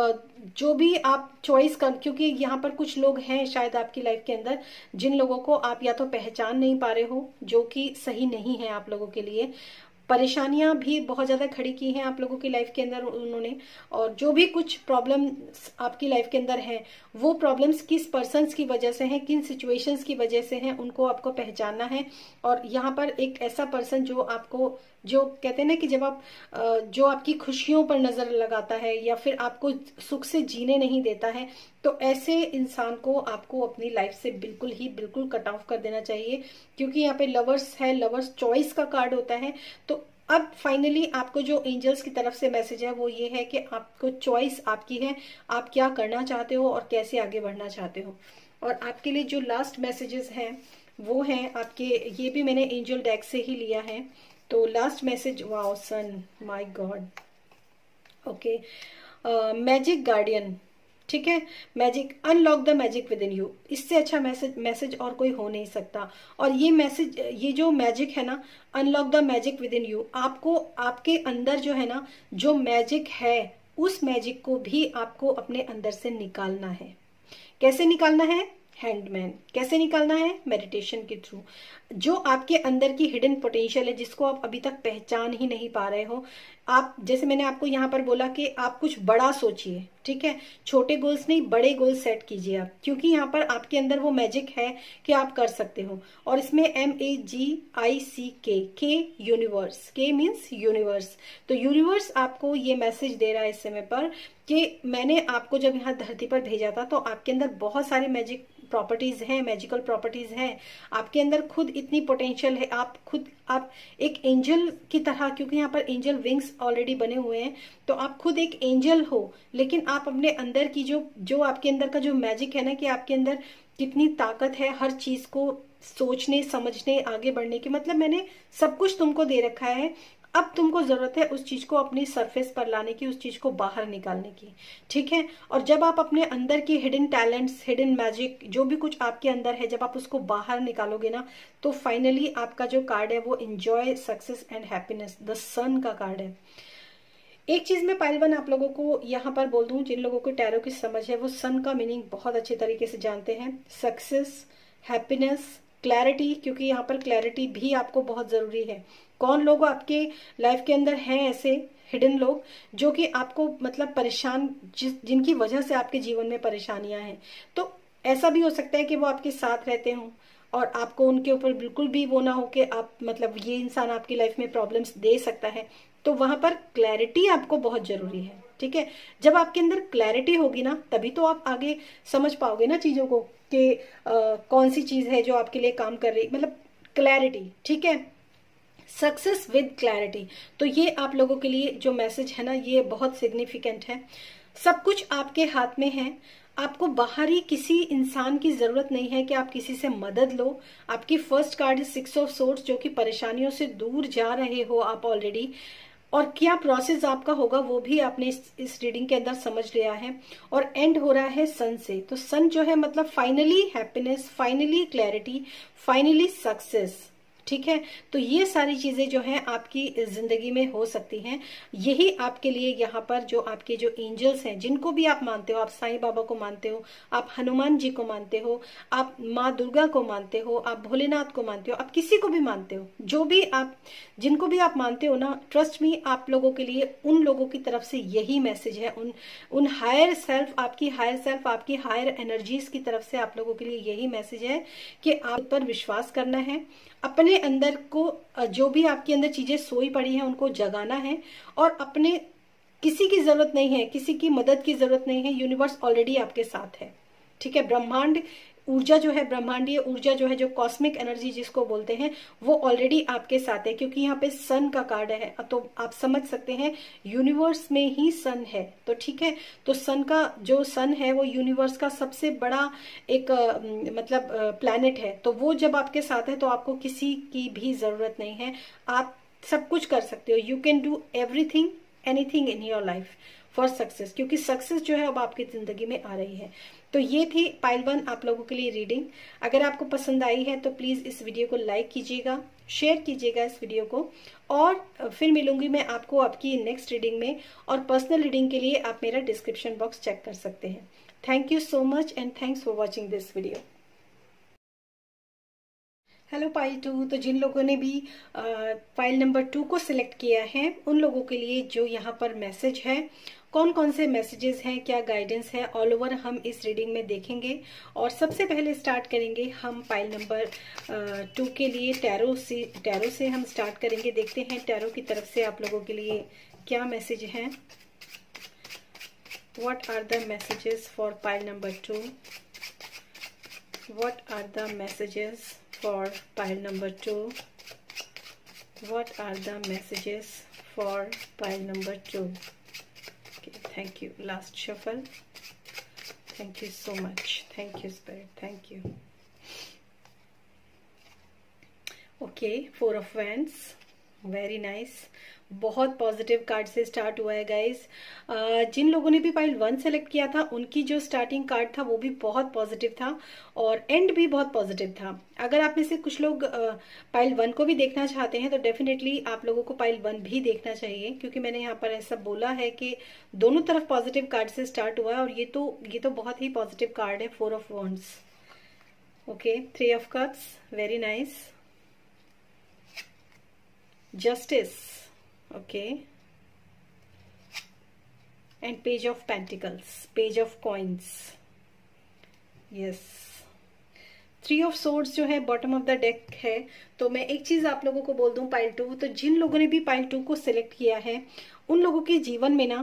जो भी आप चॉइस कर, क्योंकि यहाँ पर कुछ लोग हैं शायद आपकी लाइफ के अंदर जिन लोगों को आप या तो पहचान नहीं पा रहे हो, जो कि सही नहीं है आप लोगों के लिए। परेशानियां भी बहुत ज्यादा खड़ी की हैं आप लोगों की लाइफ के अंदर उन्होंने, और जो भी कुछ प्रॉब्लम्स आपकी लाइफ के अंदर हैं, वो प्रॉब्लम्स किस पर्सन्स की वजह से हैं, किन सिचुएशंस की वजह से हैं, उनको आपको पहचानना है। और यहाँ पर एक ऐसा पर्सन जो आपको, जो कहते हैं ना कि जब आप जो आपकी खुशियों पर नजर लगाता है या फिर आपको सुख से जीने नहीं देता है, तो ऐसे इंसान को आपको अपनी लाइफ से बिल्कुल कट ऑफ कर देना चाहिए। क्योंकि यहाँ पे लवर्स है, लवर्स चॉइस का कार्ड होता है। तो अब फाइनली आपको जो एंजल्स की तरफ से मैसेज है वो ये है कि आपको चॉइस आपकी है, आप क्या करना चाहते हो और कैसे आगे बढ़ना चाहते हो। और आपके लिए जो लास्ट मैसेजेस हैं वो हैं आपके, ये भी मैंने एंजल डेक से ही लिया है। तो last message, wow sun, my god, okay, magic guardian, ठीक है, magic, unlock the magic within you, इससे अच्छा मैसेज और कोई हो नहीं सकता। और ये मैसेज, ये जो मैजिक है ना, unlock the magic within you, आपको आपके अंदर जो है ना, जो मैजिक है, उस मैजिक को भी आपको अपने अंदर से निकालना है। कैसे निकालना है? हैंगमैन। कैसे निकालना है? मेडिटेशन के थ्रू। जो आपके अंदर की हिडन पोटेंशियल है, जिसको आप अभी तक पहचान ही नहीं पा रहे हो, आप, जैसे मैंने आपको यहाँ पर बोला कि आप कुछ बड़ा सोचिए, ठीक है, छोटे गोल्स नहीं, बड़े गोल्स सेट कीजिए आप, क्योंकि यहाँ पर आपके अंदर वो मैजिक है कि आप कर सकते हो। और इसमें MAGICK, यूनिवर्स, के मीन्स यूनिवर्स। तो यूनिवर्स आपको ये मैसेज दे रहा है इस समय पर कि मैंने आपको जब यहाँ धरती पर भेजा था तो आपके अंदर बहुत सारे मैजिक प्रॉपर्टीज हैं, मैजिकल प्रॉपर्टीज हैं, आपके अंदर खुद इतनी पोटेंशियल है, आप एक एंजल की तरह, क्योंकि यहाँ पर एंजल विंग्स ऑलरेडी बने हुए हैं, तो आप खुद एक एंजल हो, लेकिन आप अपने अंदर की जो आपके अंदर का जो मैजिक है ना, कि आपके अंदर कितनी ताकत है हर चीज को सोचने, समझने, आगे बढ़ने की, मतलब मैंने सब कुछ तुमको दे रखा है, अब तुमको जरूरत है उस चीज को अपनी सरफेस पर लाने की, उस चीज को बाहर निकालने की, ठीक है। और जब आप अपने अंदर की हिडन टैलेंट्स, हिडन मैजिक, जो भी कुछ आपके अंदर है, जब आप उसको बाहर निकालोगे ना, तो फाइनली आपका जो कार्ड है वो enjoy success and happiness, the sun का कार्ड है। एक चीज मैं पाइल वन आप लोगों को यहाँ पर बोल दूं, जिन लोगों को टैरो की समझ है वो सन का मीनिंग बहुत अच्छे तरीके से जानते हैं। सक्सेस, हैप्पीनेस, क्लैरिटी, क्योंकि यहाँ पर क्लैरिटी भी आपको बहुत जरूरी है। कौन लोग आपके लाइफ के अंदर हैं ऐसे हिडन लोग जो कि आपको मतलब परेशान, जिनकी वजह से आपके जीवन में परेशानियां हैं, तो ऐसा भी हो सकता है कि वो आपके साथ रहते हों और आपको उनके ऊपर बिल्कुल भी वो ना हो कि आप, मतलब ये इंसान आपकी लाइफ में प्रॉब्लम्स दे सकता है, तो वहां पर क्लैरिटी आपको बहुत जरूरी है, ठीक है। जब आपके अंदर क्लैरिटी होगी ना, तभी तो आप आगे समझ पाओगे ना चीजों को कि कौन सी चीज है जो आपके लिए काम कर रही, मतलब क्लैरिटी, ठीक है। सक्सेस विद क्लैरिटी, तो ये आप लोगों के लिए जो मैसेज है ना, ये बहुत सिग्निफिकेंट है। सब कुछ आपके हाथ में है, आपको बाहरी किसी इंसान की जरूरत नहीं है कि आप किसी से मदद लो। आपकी फर्स्ट कार्ड है 6 ऑफ सोर्ड्स, जो कि परेशानियों से दूर जा रहे हो आप ऑलरेडी, और क्या प्रोसेस आपका होगा वो भी आपने इस रीडिंग के अंदर समझ लिया है। और एंड हो रहा है सन से, तो सन जो है मतलब finally happiness, finally clarity, finally success, ठीक है। तो ये सारी चीजें जो हैं आपकी जिंदगी में हो सकती हैं। यही आपके लिए यहाँ पर जो आपके जो एंजल्स हैं, जिनको भी आप मानते हो, आप साईं बाबा को मानते हो, आप हनुमान जी को मानते हो, आप माँ दुर्गा को मानते हो, आप भोलेनाथ को मानते हो, आप किसी को भी मानते हो, जो भी आप, जिनको भी आप मानते हो ना, ट्रस्ट मी, आप लोगों के लिए उन लोगों की तरफ से यही मैसेज है, उन हायर सेल्फ, आपकी हायर सेल्फ, आपकी हायर एनर्जीज की तरफ से आप लोगों के लिए यही मैसेज है कि आप पर विश्वास करना है, अपने अंदर को जो भी आपके अंदर चीजें सोई पड़ी हैं उनको जगाना है, और अपने, किसी की जरूरत नहीं है, किसी की मदद की जरूरत नहीं है, यूनिवर्स ऑलरेडी आपके साथ है, ठीक है। ब्रह्मांड ऊर्जा जो है, ब्रह्मांडीय ऊर्जा जो है, जो कॉस्मिक एनर्जी जिसको बोलते हैं, वो ऑलरेडी आपके साथ है, क्योंकि यहाँ पे सन का कार्ड है, तो आप समझ सकते हैं यूनिवर्स में ही सन है, तो ठीक है। तो सन का, जो सन है वो यूनिवर्स का सबसे बड़ा एक मतलब प्लैनेट है, तो वो जब आपके साथ है तो आपको किसी की भी जरूरत नहीं है, आप सब कुछ कर सकते हो। You can do everything, anything in your life for success, क्योंकि सक्सेस जो है अब आपकी जिंदगी में आ रही है। तो ये थी पाइल वन आप लोगों के लिए रीडिंग। अगर आपको पसंद आई है तो प्लीज इस वीडियो को लाइक कीजिएगा, शेयर कीजिएगा इस वीडियो को, और फिर मिलूंगी मैं आपको आपकी नेक्स्ट रीडिंग में। और पर्सनल रीडिंग के लिए आप मेरा डिस्क्रिप्शन बॉक्स चेक कर सकते हैं। Thank you so much and thanks for watching this video. Hello pile 2, तो जिन लोगों ने भी फाइल नंबर 2 को सिलेक्ट किया है, उन लोगों के लिए जो यहाँ पर मैसेज है, कौन कौन से मैसेजेस हैं, क्या गाइडेंस है, ऑल ओवर हम इस रीडिंग में देखेंगे। और सबसे पहले स्टार्ट करेंगे हम फाइल नंबर 2 के लिए टैरो से हम स्टार्ट करेंगे। देखते हैं टैरो की तरफ से आप लोगों के लिए क्या मैसेज है। What are the messages for file number 2? What are the messages for pile number 2? What are the messages for pile number 2? Okay, thank you. Last shuffle. Thank you so much. Thank you, Spirit. Thank you. Okay, 4 of Wands. Very nice, बहुत positive card से start हुआ है guys. जिन लोगों ने भी pile 1 select किया था उनकी जो स्टार्टिंग कार्ड था वो भी बहुत पॉजिटिव था और एंड भी बहुत पॉजिटिव था। अगर आप में से कुछ लोग पाइल 1 को भी देखना चाहते हैं तो डेफिनेटली आप लोगों को पाइल 1 भी देखना चाहिए, क्योंकि मैंने यहाँ पर ऐसा बोला है कि दोनों तरफ पॉजिटिव कार्ड से स्टार्ट हुआ है और ये तो बहुत ही पॉजिटिव कार्ड है। 4 of wands, okay, 3 of cups, very nice, justice, okay, and page of pentacles, page of coins, yes, 3 of swords जो है बॉटम ऑफ द डेक है। तो मैं एक चीज आप लोगों को बोल दूं, पाइल 2, तो जिन लोगों ने भी पाइल 2 को सिलेक्ट किया है उन लोगों के जीवन में ना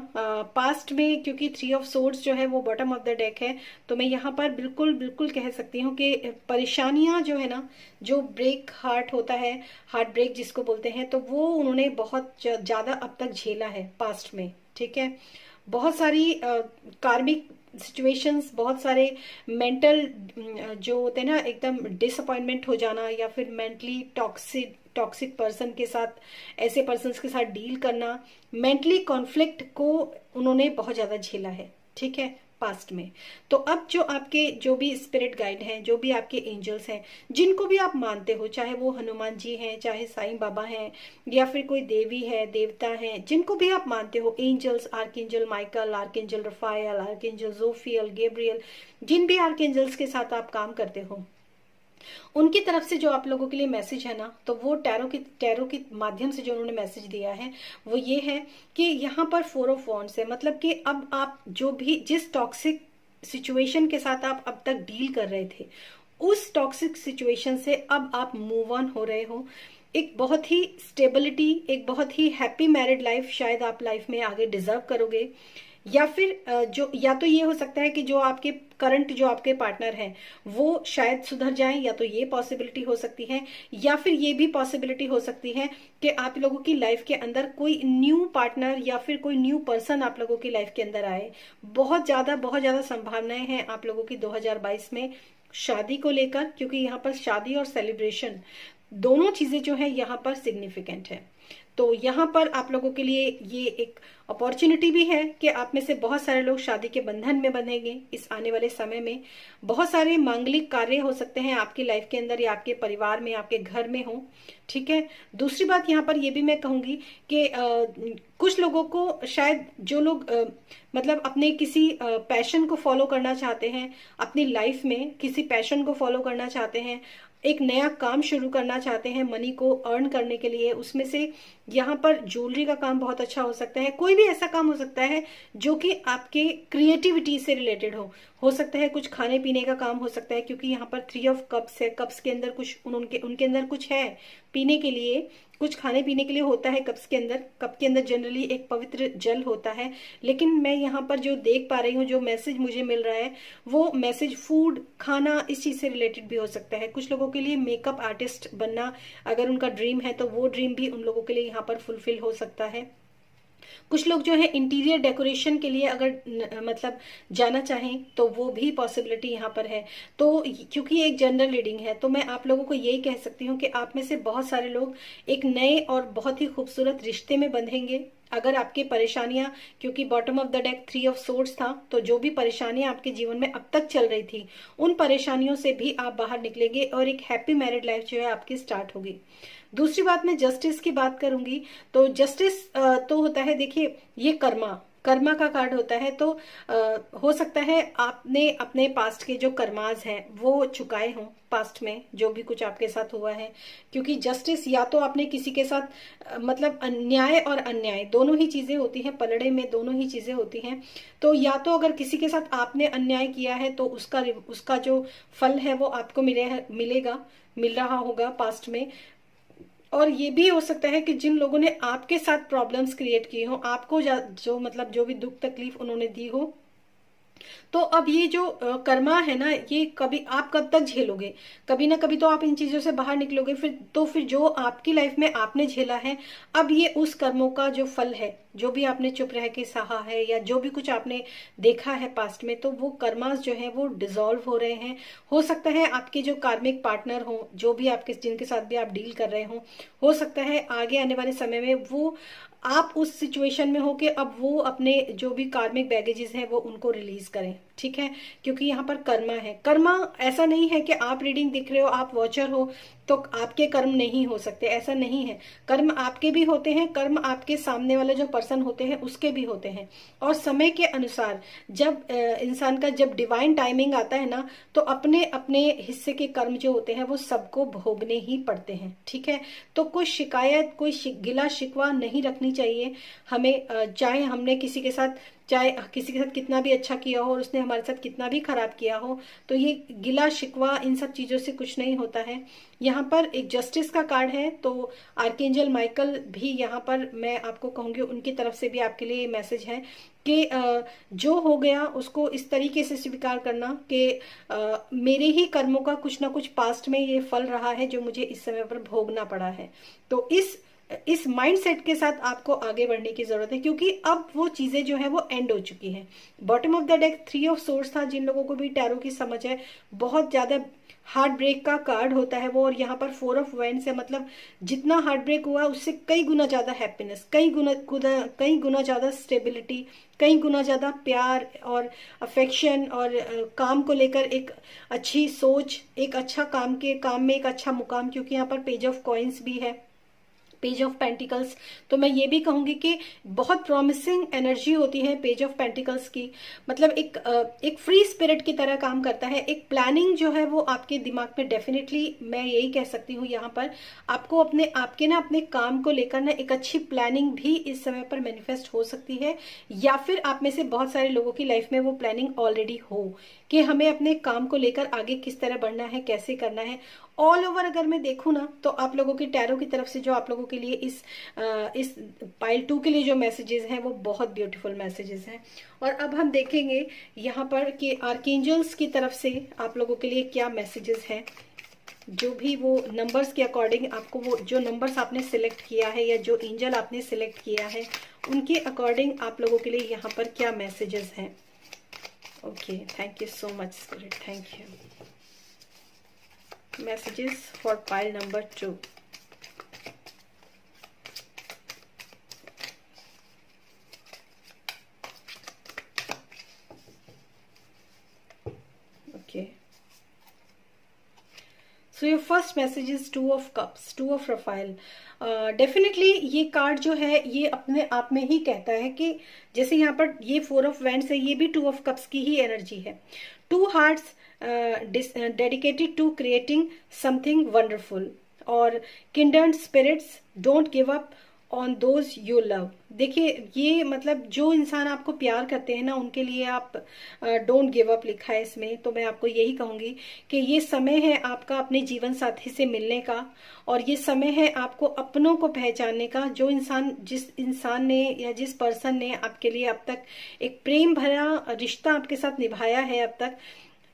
पास्ट में, क्योंकि 3 ऑफ सोर्ड्स जो है वो बॉटम ऑफ द डेक है, तो मैं यहाँ पर बिल्कुल बिल्कुल कह सकती हूँ कि परेशानियां जो है ना, जो ब्रेक हार्ट होता है, हार्ट ब्रेक जिसको बोलते हैं, तो वो उन्होंने बहुत ज्यादा अब तक झेला है पास्ट में। ठीक है, बहुत सारी कार्मिक सिचुएशंस, बहुत सारे मेंटल जो होते हैं ना, एकदम डिसअपॉइंटमेंट हो जाना या फिर मेंटली टॉक्सिक पर्सन के साथ, ऐसे पर्सन के साथ डील करना, मेंटली कॉन्फ्लिक्ट को उन्होंने बहुत ज्यादा झेला है। ठीक है, पास्ट में। तो अब जो भी स्पिरिट गाइड हैं, जो भी आपके एंजल्स हैं, जिनको भी आप मानते हो, चाहे वो हनुमान जी हैं, चाहे साईं बाबा हैं, या फिर कोई देवी है, देवता हैं, जिनको भी आप मानते हो, angels, archangel Michael, archangel Jophiel, आर्कएंजल जोफियल, गैब्रियल, जिन भी आर्कएंजल्स के साथ आप काम करते हो, उनकी तरफ से जो आप लोगों के लिए मैसेज है ना, तो वो टैरो के माध्यम से जो उन्होंने मैसेज दिया है वो ये है कि यहाँ पर 4 ऑफ वॉन्ड्स है, मतलब कि अब आप जो भी जिस टॉक्सिक सिचुएशन के साथ आप अब तक डील कर रहे थे, उस टॉक्सिक सिचुएशन से अब आप मूव ऑन हो रहे हो। एक बहुत ही स्टेबिलिटी, एक बहुत ही हैप्पी मैरिड लाइफ शायद आप लाइफ में आगे डिजर्व करोगे, या फिर या तो ये हो सकता है कि जो आपके करंट जो आपके पार्टनर हैं वो शायद सुधर जाएं, या तो ये पॉसिबिलिटी हो सकती है, या फिर ये भी पॉसिबिलिटी हो सकती है कि आप लोगों की लाइफ के अंदर कोई न्यू पार्टनर या फिर कोई न्यू पर्सन आप लोगों की लाइफ के अंदर आए। बहुत ज्यादा संभावनाएं हैं आप लोगों की 2022 में शादी को लेकर, क्योंकि यहाँ पर शादी और सेलिब्रेशन दोनों चीजें जो है यहाँ पर सिग्निफिकेंट है। तो यहाँ पर आप लोगों के लिए ये एक अपॉर्चुनिटी भी है कि आप में से बहुत सारे लोग शादी के बंधन में बंधेंगे इस आने वाले समय में। बहुत सारे मांगलिक कार्य हो सकते हैं आपकी लाइफ के अंदर, या आपके परिवार में, आपके घर में हो। ठीक है, दूसरी बात यहाँ पर ये भी मैं कहूंगी कि कुछ लोगों को शायद, जो लोग मतलब अपने किसी पैशन को फॉलो करना चाहते हैं, अपनी लाइफ में किसी पैशन को फॉलो करना चाहते हैं, एक नया काम शुरू करना चाहते हैं मनी को अर्न करने के लिए, उसमें से यहाँ पर ज्वेलरी का काम बहुत अच्छा हो सकता है। कोई भी ऐसा काम हो सकता है जो कि आपके क्रिएटिविटी से रिलेटेड हो सकता है कुछ खाने पीने का काम हो सकता है, क्योंकि यहाँ पर 3 ऑफ कप्स है। कप्स के अंदर कुछ उनके अंदर कुछ है पीने के लिए, कुछ खाने पीने के लिए होता है कप्स के अंदर। कप के अंदर जनरली एक पवित्र जल होता है, लेकिन मैं यहाँ पर जो देख पा रही हूँ, जो मैसेज मुझे मिल रहा है, वो मैसेज फूड, खाना, इस चीज से रिलेटेड भी हो सकता है। कुछ लोगों के लिए मेकअप आर्टिस्ट बनना अगर उनका ड्रीम है तो वो ड्रीम भी उन लोगों के लिए यहाँ पर फुलफिल हो सकता है। कुछ लोग जो है इंटीरियर डेकोरेशन के लिए अगर मतलब जाना चाहें तो वो भी पॉसिबिलिटी यहाँ पर है। तो क्योंकि एक जनरल रीडिंग है तो मैं आप लोगों को यही कह सकती हूँ कि आप में से बहुत सारे लोग एक नए और बहुत ही खूबसूरत रिश्ते में बंधेंगे। अगर आपकी परेशानियां, क्योंकि bottom of the deck 3 of swords था, तो जो भी परेशानियां आपके जीवन में अब तक चल रही थी उन परेशानियों से भी आप बाहर निकलेंगे और एक हैप्पी मैरिड लाइफ जो है आपकी स्टार्ट होगी। दूसरी बात, मैं जस्टिस की बात करूंगी तो जस्टिस तो होता है, देखिए ये कर्मा का कार्ड होता है। तो हो सकता है आपने अपने पास्ट के जो कर्माज हैं वो चुकाए हों पास्ट में, जो भी कुछ आपके साथ हुआ है। क्योंकि जस्टिस या तो आपने किसी के साथ मतलब अन्याय और अन्याय दोनों ही चीजें होती हैं, पलड़े में दोनों ही चीजें होती हैं। तो या तो अगर किसी के साथ आपने अन्याय किया है तो उसका जो फल है वो आपको मिल रहा होगा पास्ट में। और ये भी हो सकता है कि जिन लोगों ने आपके साथ प्रॉब्लम्स क्रिएट की हो, आपको जो भी दुख तकलीफ उन्होंने दी हो, तो अब ये जो कर्मा है ना, ये आप कब तक झेलोगे? कभी ना कभी तो आप इन चीजों से बाहर निकलोगे। फिर जो आपकी लाइफ में आपने झेला है, अब ये उस कर्मों का जो फल है जो भी आपने चुप रह के सहा है या जो भी कुछ आपने देखा है पास्ट में, तो वो कर्मास जो है वो डिसॉल्व हो रहे हैं। हो सकता है आपके जो कार्मिक पार्टनर हो, जो भी आपके जिनके साथ भी आप डील कर रहे हो सकता है आगे आने वाले समय में वो आप उस सिचुएशन में हो कि अब वो अपने जो भी कार्मिक बैगेजेस हैं वो उनको रिलीज करें, ठीक है। क्योंकि यहाँ पर कर्मा है। कर्मा ऐसा नहीं है कि आप रीडिंग दिख रहे हो, आप वॉचर हो तो आपके कर्म नहीं हो सकते, ऐसा नहीं है। कर्म आपके भी होते हैं, कर्म आपके सामने वाले जो पर्सन होते हैं उसके भी होते हैं। और समय के अनुसार जब इंसान का जब डिवाइन टाइमिंग आता है ना, तो अपने अपने हिस्से के कर्म जो होते हैं वो सबको भोगने ही पड़ते हैं, ठीक है। तो कोई शिकायत, कोई गिला शिकवा नहीं रखनी चाहिए हमें। चाहे हमने किसी के साथ कितना भी अच्छा किया हो और उसने हमारे साथ कितना भी खराब किया हो, तो ये गिला शिकवा इन सब चीजों से कुछ नहीं होता है। यहाँ पर एक जस्टिस का कार्ड है, तो आर्कएंजल माइकल भी यहाँ पर मैं आपको कहूंगी उनकी तरफ से भी आपके लिए मैसेज है कि जो हो गया उसको इस तरीके से स्वीकार करना कि मेरे ही कर्मों का कुछ ना कुछ पास्ट में ये फल रहा है जो मुझे इस समय पर भोगना पड़ा है। तो इस माइंडसेट के साथ आपको आगे बढ़ने की जरूरत है, क्योंकि अब वो चीजें जो है वो एंड हो चुकी हैं। Bottom of the deck 3 of source था। जिन लोगों को भी टैरो की समझ है, बहुत ज्यादा हार्ट ब्रेक का कार्ड होता है वो, और यहाँ पर 4 ऑफ वैंड्स है। मतलब जितना हार्ट ब्रेक हुआ उससे कई गुना ज्यादा हैप्पीनेस, कई गुना ज्यादा स्टेबिलिटी, कई गुना ज्यादा प्यार और अफेक्शन और काम को लेकर एक अच्छी सोच, एक अच्छा काम में एक अच्छा मुकाम। क्योंकि यहाँ पर पेज ऑफ कॉइन्स भी है, पेज ऑफ पेंटिकल्स। तो मैं ये भी कहूंगी कि बहुत प्रॉमिसिंग एनर्जी होती है पेज ऑफ पेंटिकल्स की। मतलब एक फ्री स्पिरिट की तरह काम करता है। एक प्लानिंग जो है वो आपके दिमाग में डेफिनेटली, मैं यही कह सकती हूँ यहाँ पर आपको अपने काम को लेकर ना एक अच्छी प्लानिंग भी इस समय पर मैनिफेस्ट हो सकती है। या फिर आप में से बहुत सारे लोगों की लाइफ में वो प्लानिंग ऑलरेडी हो कि हमें अपने काम को लेकर आगे किस तरह बढ़ना है, कैसे करना है। ऑल ओवर अगर मैं देखूं ना, तो आप लोगों की टैरो की तरफ से जो आप लोगों के लिए इस पाइल 2 के लिए जो मैसेजेस हैं वो बहुत ब्यूटीफुल मैसेजेस हैं। और अब हम देखेंगे यहाँ पर कि आर्कएंजल्स की तरफ से आप लोगों के लिए क्या मैसेजेस हैं। जो भी वो नंबर्स के अकॉर्डिंग आपको, वो जो नंबर्स आपने सिलेक्ट किया है या जो एंजल आपने सिलेक्ट किया है उनके अकॉर्डिंग आप लोगों के लिए यहाँ पर क्या मैसेजेस हैं। Okay, thank you so much spirit, thank you. Messages for pile number 2. Okay. So your first message is 2 of Cups, 2 of Raphael. Definitely ये कार्ड जो है ये अपने आप में ही कहता है कि जैसे यहाँ पर ये 4 ऑफ वैंड्स है, ये भी 2 ऑफ कप्स की ही एनर्जी है। 2 hearts dedicated to creating something wonderful, और kindred spirits don't give up on those you love. देखिए ये मतलब जो इंसान आपको प्यार करते हैं ना उनके लिए आप डोंट गिव अप लिखा है इसमें। तो मैं आपको यही कहूंगी कि ये समय है आपका अपने जीवन साथी से मिलने का, और ये समय है आपको अपनों को पहचानने का। जिस इंसान ने या जिस पर्सन ने आपके लिए अब तक एक प्रेम भरा रिश्ता आपके साथ निभाया है अब तक,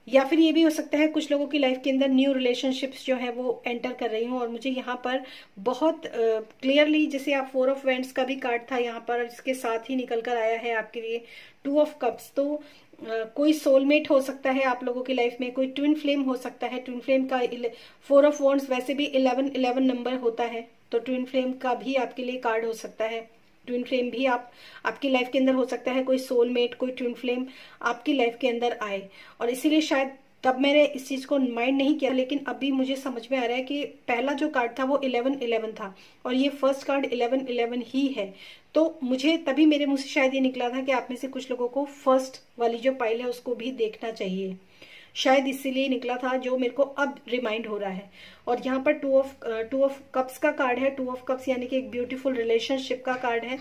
या फिर ये भी हो सकता है कुछ लोगों की लाइफ के अंदर न्यू रिलेशनशिप्स जो है वो एंटर कर रही हूँ। और मुझे यहाँ पर बहुत क्लियरली, जैसे आप 4 ऑफ वैंड्स का भी कार्ड था यहाँ पर, इसके साथ ही निकल कर आया है आपके लिए 2 ऑफ कप्स। तो कोई सोलमेट हो सकता है आप लोगों की लाइफ में, कोई ट्विन फ्लेम हो सकता है। ट्विन फ्लेम का 4 ऑफ वॉन्ड्स वैसे भी 11 नंबर होता है, तो ट्विन फ्लेम का भी आपके लिए कार्ड हो सकता है। ट्विन फ्लेम भी आपकी लाइफ के अंदर हो सकता है, कोई सोलमेट, कोई ट्विन फ्लेम आपकी लाइफ के अंदर आए। और इसीलिए शायद तब मैंने इस चीज को माइंड नहीं किया, लेकिन अभी मुझे समझ में आ रहा है कि पहला जो कार्ड था वो 11 था और ये फर्स्ट कार्ड 11 ही है। तो मुझे तभी मेरे मुंह से शायद ये निकला था कि आप में से कुछ लोगों को फर्स्ट वाली जो पाइल है उसको भी देखना चाहिए, शायद इसीलिए निकला था, जो मेरे को अब रिमाइंड हो रहा है। और यहाँ पर 2 ऑफ कप्स का कार्ड है। 2 ऑफ कप्स यानी कि एक ब्यूटीफुल रिलेशनशिप का कार्ड है।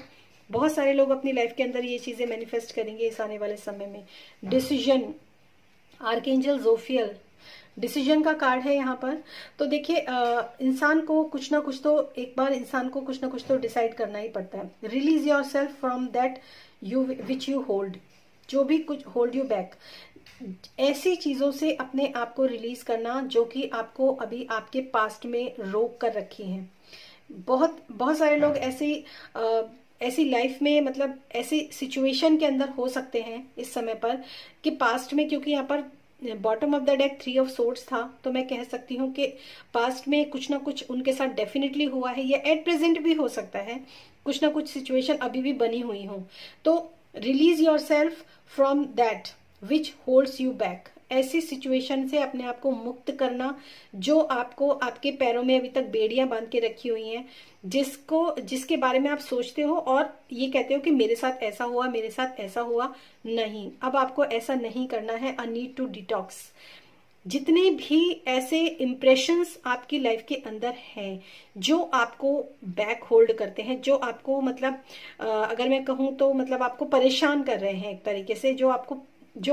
बहुत सारे लोग अपनी लाइफ के अंदर ये चीजें मैनिफेस्ट करेंगे इस आने वाले समय में। डिसीजन, आर्कएंजल जोफियल डिसीजन का कार्ड है यहाँ पर। तो देखिए इंसान को कुछ ना कुछ तो, एक बार इंसान को कुछ ना कुछ तो डिसाइड करना ही पड़ता है। Release your self from that which you hold, जो भी कुछ होल्ड यू बैक, ऐसी चीजों से अपने आप को रिलीज करना जो कि आपको अभी आपके पास्ट में रोक कर रखी हैं। बहुत सारे लोग ऐसे ऐसी लाइफ में मतलब ऐसी सिचुएशन के अंदर हो सकते हैं इस समय पर कि पास्ट में, क्योंकि यहाँ पर bottom of the deck 3 of swords था, तो मैं कह सकती हूँ कि पास्ट में कुछ ना कुछ उनके साथ डेफिनेटली हुआ है, या एट प्रेजेंट भी हो सकता है कुछ ना कुछ सिचुएशन अभी भी बनी हुई हो। तो release your self from that which holds you back. ऐसी सिचुएशन से अपने आप को मुक्त करना जो आपको आपके पैरों में अभी तक बेड़ियां बांध के रखी हुई हैं, जिसके बारे में आप सोचते हो और ये कहते हो कि मेरे साथ ऐसा हुआ, मेरे साथ ऐसा हुआ। नहीं, अब आपको ऐसा नहीं करना है। A need to detox. जितने भी ऐसे इम्प्रेशंस आपकी लाइफ के अंदर हैं जो आपको बैक होल्ड करते हैं, जो आपको मतलब अगर मैं कहूँ तो मतलब आपको परेशान कर रहे हैं एक तरीके से, जो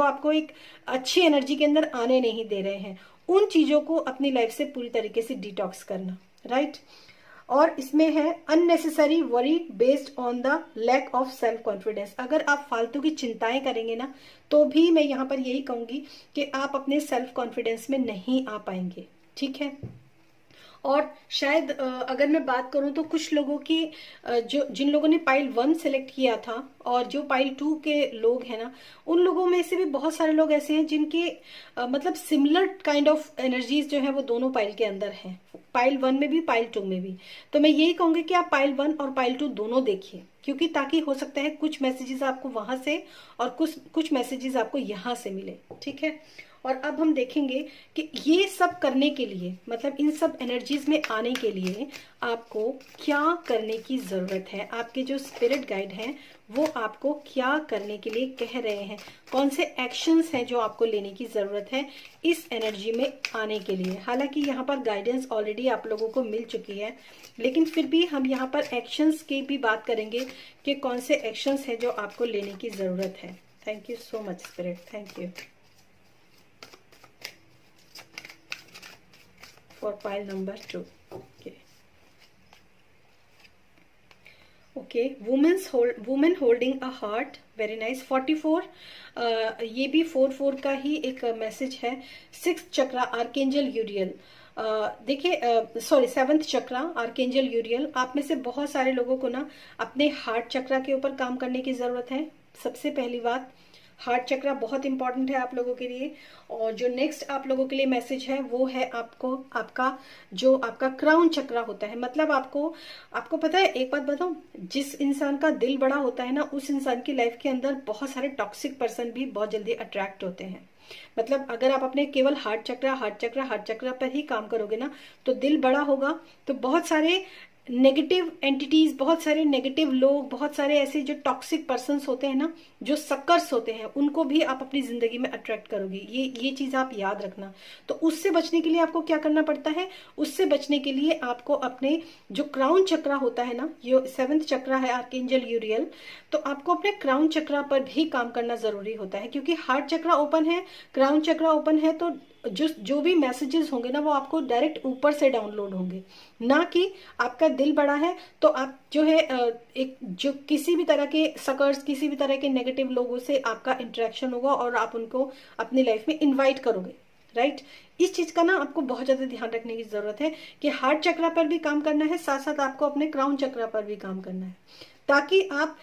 आपको एक अच्छी एनर्जी के अंदर आने नहीं दे रहे हैं, उन चीजों को अपनी लाइफ से पूरी तरीके से डिटॉक्स करना, राइट। और इसमें है unnecessary worry based on the lack of self confidence. अगर आप फालतू की चिंताएं करेंगे ना, तो भी मैं यहाँ पर यही कहूंगी कि आप अपने सेल्फ कॉन्फिडेंस में नहीं आ पाएंगे, ठीक है। और शायद अगर मैं बात करूं तो कुछ लोगों की जिन लोगों ने पाइल 1 सिलेक्ट किया था और जो पाइल 2 के लोग हैं ना, उन लोगों में से भी बहुत सारे लोग ऐसे हैं जिनके मतलब सिमिलर काइंड ऑफ एनर्जीज जो है वो दोनों पाइल के अंदर हैं, पाइल 1 में भी पाइल 2 में भी। तो मैं यही कहूंगी कि आप पाइल 1 और पाइल 2 दोनों देखिए, क्योंकि ताकि हो सकता है कुछ मैसेजेस आपको वहां से और कुछ मैसेजेस आपको यहां से मिले, ठीक है। और अब हम देखेंगे कि ये सब करने के लिए, मतलब इन सब एनर्जीज में आने के लिए आपको क्या करने की जरूरत है। आपके जो स्पिरिट गाइड हैं वो आपको क्या करने के लिए कह रहे हैं, कौन से एक्शंस हैं जो आपको लेने की जरूरत है इस एनर्जी में आने के लिए। हालांकि यहाँ पर गाइडेंस ऑलरेडी आप लोगों को मिल चुकी है, लेकिन फिर भी हम यहाँ पर एक्शंस की भी बात करेंगे कि कौन से एक्शंस हैं जो आपको लेने की जरूरत है। Thank you so much spirit, thank you for pile number 2. Okay, woman holding a heart, very nice. 44 ये भी 4 का ही एक मैसेज है। 6th चक्रा आर्केंजल यूरियल, देखिए सॉरी 7th चक्रा आर्केंजल यूरियल। आप में से बहुत सारे लोगों को ना अपने हार्ट चक्रा के ऊपर काम करने की जरूरत है। सबसे पहली बात, हार्ट चक्रा बहुत इंपॉर्टेंट है आप लोगों के लिए। और जो नेक्स्ट आप लोगों के लिए मैसेज है वो है आपका क्राउन चक्रा होता है। मतलब आपको पता है, एक बात बताऊं, जिस इंसान का दिल बड़ा होता है ना, उस इंसान की लाइफ के अंदर बहुत सारे टॉक्सिक पर्सन भी बहुत जल्दी अट्रैक्ट होते हैं। मतलब अगर आप अपने केवल हार्ट चक्रा पर ही काम करोगे ना, तो दिल बड़ा होगा तो बहुत सारे नेगेटिव एंटिटीज, बहुत सारे नेगेटिव लोग, बहुत सारे ऐसे जो टॉक्सिक पर्सन्स होते हैं ना, जो सक्कर्स होते हैं, उनको भी आप अपनी जिंदगी में अट्रैक्ट करोगे। ये चीज आप याद रखना। तो उससे बचने के लिए आपको क्या करना पड़ता है? उससे बचने के लिए आपको अपने जो क्राउन चक्रा होता है ना, ये 7th चक्रा है आर्केंजल यूरियल, तो आपको अपने क्राउन चक्रा पर भी काम करना जरूरी होता है। क्योंकि हार्ट चक्रा ओपन है, क्राउन चक्रा ओपन है, तो जो भी मैसेजेस होंगे ना वो आपको डायरेक्ट ऊपर से डाउनलोड होंगे, ना कि आपका दिल बड़ा है तो आप जो है एक जो किसी भी तरह के सकर्स, किसी भी तरह के नेगेटिव लोगों से आपका इंटरेक्शन होगा और आप उनको अपनी लाइफ में इनवाइट करोगे, राइट। इस चीज का ना आपको बहुत ज्यादा ध्यान रखने की जरूरत है कि हार्ट चक्रा पर भी काम करना है, साथ साथ आपको अपने क्राउन चक्रा पर भी काम करना है, ताकि आप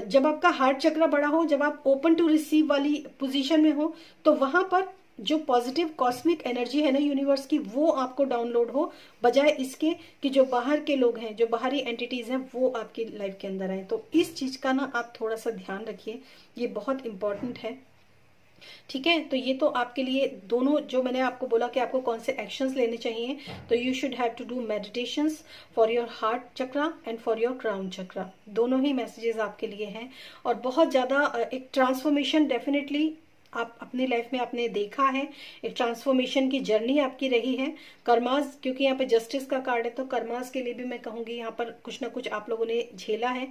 जब आपका हार्ट चक्रा बड़ा हो, जब आप ओपन टू रिसीव वाली पोजीशन में हो, तो वहां पर जो पॉजिटिव कॉस्मिक एनर्जी है ना यूनिवर्स की, वो आपको डाउनलोड हो, बजाय इसके कि जो बाहर के लोग हैं, जो बाहरी एंटिटीज हैं, वो आपकी लाइफ के अंदर आए। तो इस चीज का ना आप थोड़ा सा ध्यान रखिए, ये बहुत इंपॉर्टेंट है, ठीक है। तो ये तो आपके लिए दोनों, जो मैंने आपको बोला कि आपको कौन से एक्शंस लेने चाहिए, तो you should have to do meditations for your heart chakra and for your crown chakra. दोनों ही मैसेजेस आपके लिए हैं। और बहुत ज्यादा एक ट्रांसफॉर्मेशन डेफिनेटली आप अपनी लाइफ में आपने देखा है, एक ट्रांसफॉर्मेशन की जर्नी आपकी रही है। कर्मास, क्योंकि यहाँ पे जस्टिस का कार्ड है, तो कर्मास के लिए भी मैं कहूंगी यहाँ पर कुछ ना कुछ आप लोगों ने झेला है।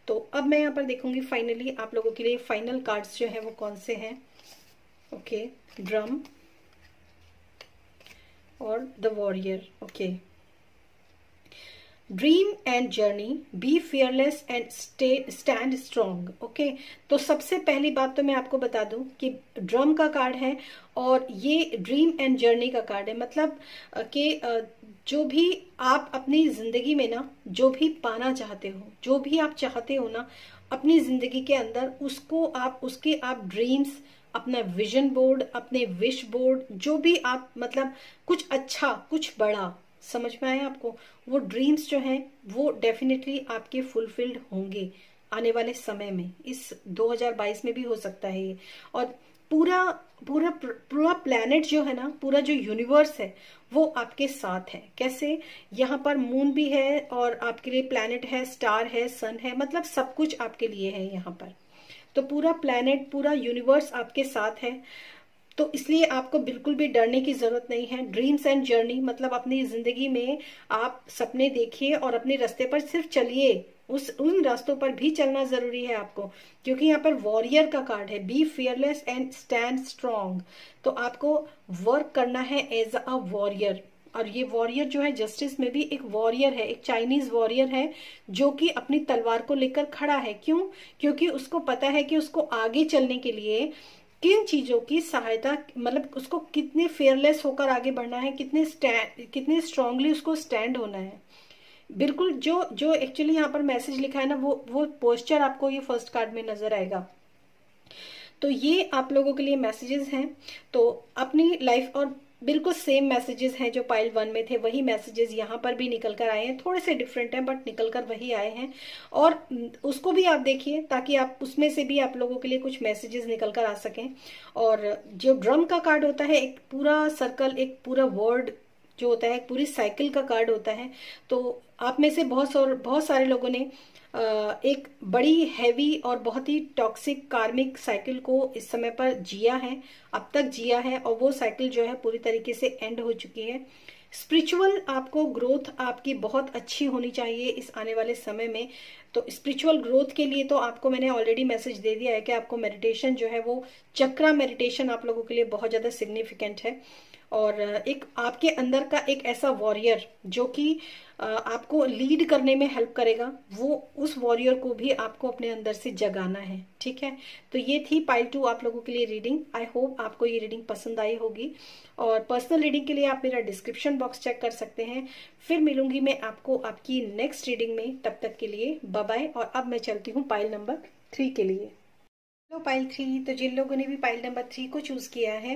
तो अब मैं यहाँ पर देखूंगी फाइनली आप लोगों के लिए फाइनल कार्ड्स जो है वो कौन से हैं। ओके, ड्रम और the warrior. Okay, dream and journey, be fearless and stand strong. Okay, तो सबसे पहली बात तो मैं आपको बता दूं कि ड्रम का कार्ड है और ये ड्रीम एंड जर्नी का कार्ड है। मतलब कि जो भी आप अपनी जिंदगी में ना, जो भी पाना चाहते हो, जो भी आप चाहते हो ना अपनी जिंदगी के अंदर, उसको आप, उसके आप ड्रीम्स, अपना विजन बोर्ड, अपने विश बोर्ड, जो भी आप मतलब कुछ अच्छा, कुछ बड़ा, समझ में आया आपको, वो ड्रीम्स जो हैं वो डेफिनेटली आपके फुलफिल्ड होंगे आने वाले समय में। इस 2022 में भी हो सकता है ये। और पूरा पूरा पूरा प्लैनेट जो है ना, पूरा जो यूनिवर्स है वो आपके साथ है। कैसे? यहाँ पर मून भी है और आपके लिए प्लैनेट है, स्टार है, सन है, मतलब सब कुछ आपके लिए है यहाँ पर। तो पूरा प्लैनेट, पूरा यूनिवर्स आपके साथ है। तो इसलिए आपको बिल्कुल भी डरने की जरूरत नहीं है। ड्रीम्स एंड जर्नी मतलब अपनी जिंदगी में आप सपने देखिए और अपने रास्ते पर सिर्फ चलिए, उन रास्तों पर भी चलना जरूरी है आपको, क्योंकि यहाँ पर वॉरियर का कार्ड है। Be fearless and stand strong. तो आपको वर्क करना है एज अ वॉरियर। और ये वॉरियर जो है जस्टिस में भी एक वॉरियर है, एक चाइनीज वॉरियर है जो कि अपनी तलवार को लेकर खड़ा है। क्यों? क्योंकि उसको पता है कि उसको आगे चलने के लिए किन चीजों की सहायता, मतलब उसको कितने फेयरलेस होकर आगे बढ़ना है, कितने स्ट्रांगली उसको स्टैंड होना है। बिल्कुल जो जो एक्चुअली यहाँ पर मैसेज लिखा है ना, वो पोस्चर आपको ये फर्स्ट कार्ड में नजर आएगा। तो ये आप लोगों के लिए मैसेजेस हैं। तो अपनी लाइफ, और बिल्कुल सेम मैसेजेस हैं जो पाइल 1 में थे, वही मैसेजेस यहाँ पर भी निकल कर आए हैं। थोड़े से डिफरेंट हैं बट निकल कर वही आए हैं। और उसको भी आप देखिए ताकि आप उसमें से भी आप लोगों के लिए कुछ मैसेजेस निकल कर आ सकें। और जो ड्रम का कार्ड होता है, एक पूरा सर्कल, एक पूरा वर्ड जो होता है, पूरी साइकिल का कार्ड होता है। तो आप में से बहुत सारे लोगों ने एक बड़ी हैवी और बहुत ही टॉक्सिक कार्मिक साइकिल को इस समय पर जिया है, अब तक जिया है, और वो साइकिल जो है पूरी तरीके से एंड हो चुकी है। स्पिरिचुअल आपको ग्रोथ आपकी बहुत अच्छी होनी चाहिए इस आने वाले समय में। तो स्पिरिचुअल ग्रोथ के लिए तो आपको मैंने ऑलरेडी मैसेज दे दिया है कि आपको मेडिटेशन जो है वो चक्रा मेडिटेशन आप लोगों के लिए बहुत ज्यादा सिग्निफिकेंट है। और एक आपके अंदर का एक ऐसा वॉरियर जो कि आपको लीड करने में हेल्प करेगा, वो उस वॉरियर को भी आपको अपने अंदर से जगाना है। ठीक है, तो ये थी पाइल 2 आप लोगों के लिए रीडिंग। आई होप आपको ये रीडिंग पसंद आई होगी। और पर्सनल रीडिंग के लिए आप मेरा डिस्क्रिप्शन बॉक्स चेक कर सकते हैं। फिर मिलूंगी मैं आपको आपकी नेक्स्ट रीडिंग में, तब तक के लिए बाय बाय। और अब मैं चलती हूँ पाइल नंबर 3 के लिए। पाइल 3, तो जिन लोगों ने भी पाइल नंबर 3 को चूज किया है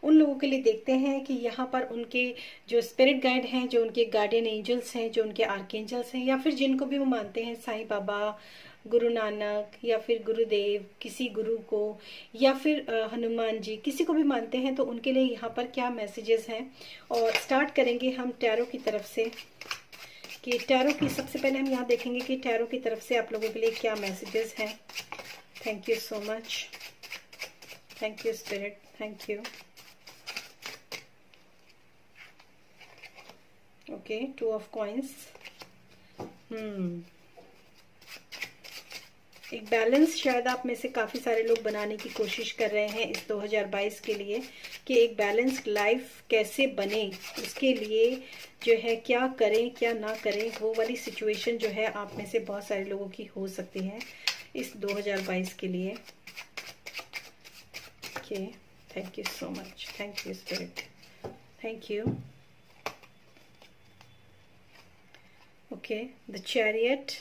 उन लोगों के लिए देखते हैं कि यहाँ पर उनके जो स्पिरिट गाइड हैं, जो उनके गार्डियन एंजल्स हैं, जो उनके आर्कएंजल्स हैं, या फिर जिनको भी वो मानते हैं, साईं बाबा, गुरु नानक, या फिर गुरुदेव, किसी गुरु को, या फिर हनुमान जी, किसी को भी मानते हैं, तो उनके लिए यहाँ पर क्या मैसेजेस हैं। और स्टार्ट करेंगे हम टैरो की तरफ से कि टैरो की, सबसे पहले हम यहाँ देखेंगे कि टैरो की तरफ से आप लोगों के लिए क्या मैसेजेस हैं। Thank you so much. Thank you, Spirit. Thank you. Okay, 2 of coins. एक बैलेंस शायद आप में से काफी सारे लोग बनाने की कोशिश कर रहे हैं इस 2022 के लिए, कि एक बैलेंस्ड लाइफ कैसे बने, उसके लिए जो है क्या करें क्या ना करें, वो वाली सिचुएशन जो है आप में से बहुत सारे लोगों की हो सकती है इस 2022 के लिए। Okay, thank you so much. Thank you spirit, thank you. Okay, the chariot.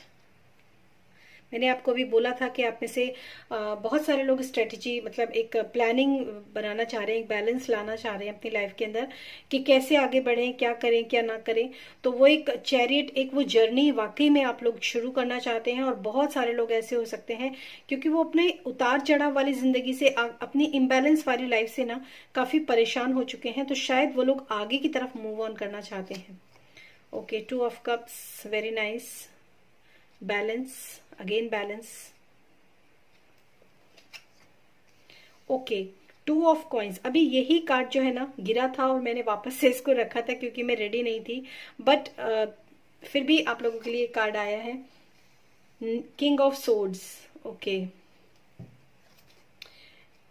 मैंने आपको भी बोला था कि आप में से बहुत सारे लोग स्ट्रेटजी, मतलब एक प्लानिंग बनाना चाह रहे हैं, एक बैलेंस लाना चाह रहे हैं अपनी लाइफ के अंदर कि कैसे आगे बढ़ें, क्या करें क्या ना करें। तो वो एक चैरियट, एक वो जर्नी वाकई में आप लोग शुरू करना चाहते हैं। और बहुत सारे लोग ऐसे हो सकते हैं क्योंकि वो अपने उतार चढ़ाव वाली जिंदगी से, अपनी इम्बैलेंस वाली लाइफ से ना काफी परेशान हो चुके हैं। तो शायद वो लोग आगे की तरफ मूव ऑन करना चाहते हैं। Okay, 2 of cups, very nice. Balance, again balance. Okay, 2 of coins. अभी यही कार्ड जो है ना गिरा था और मैंने वापस से इसको रखा था क्योंकि मैं रेडी नहीं थी, बट फिर भी आप लोगों के लिए कार्ड आया है, king of swords. Okay,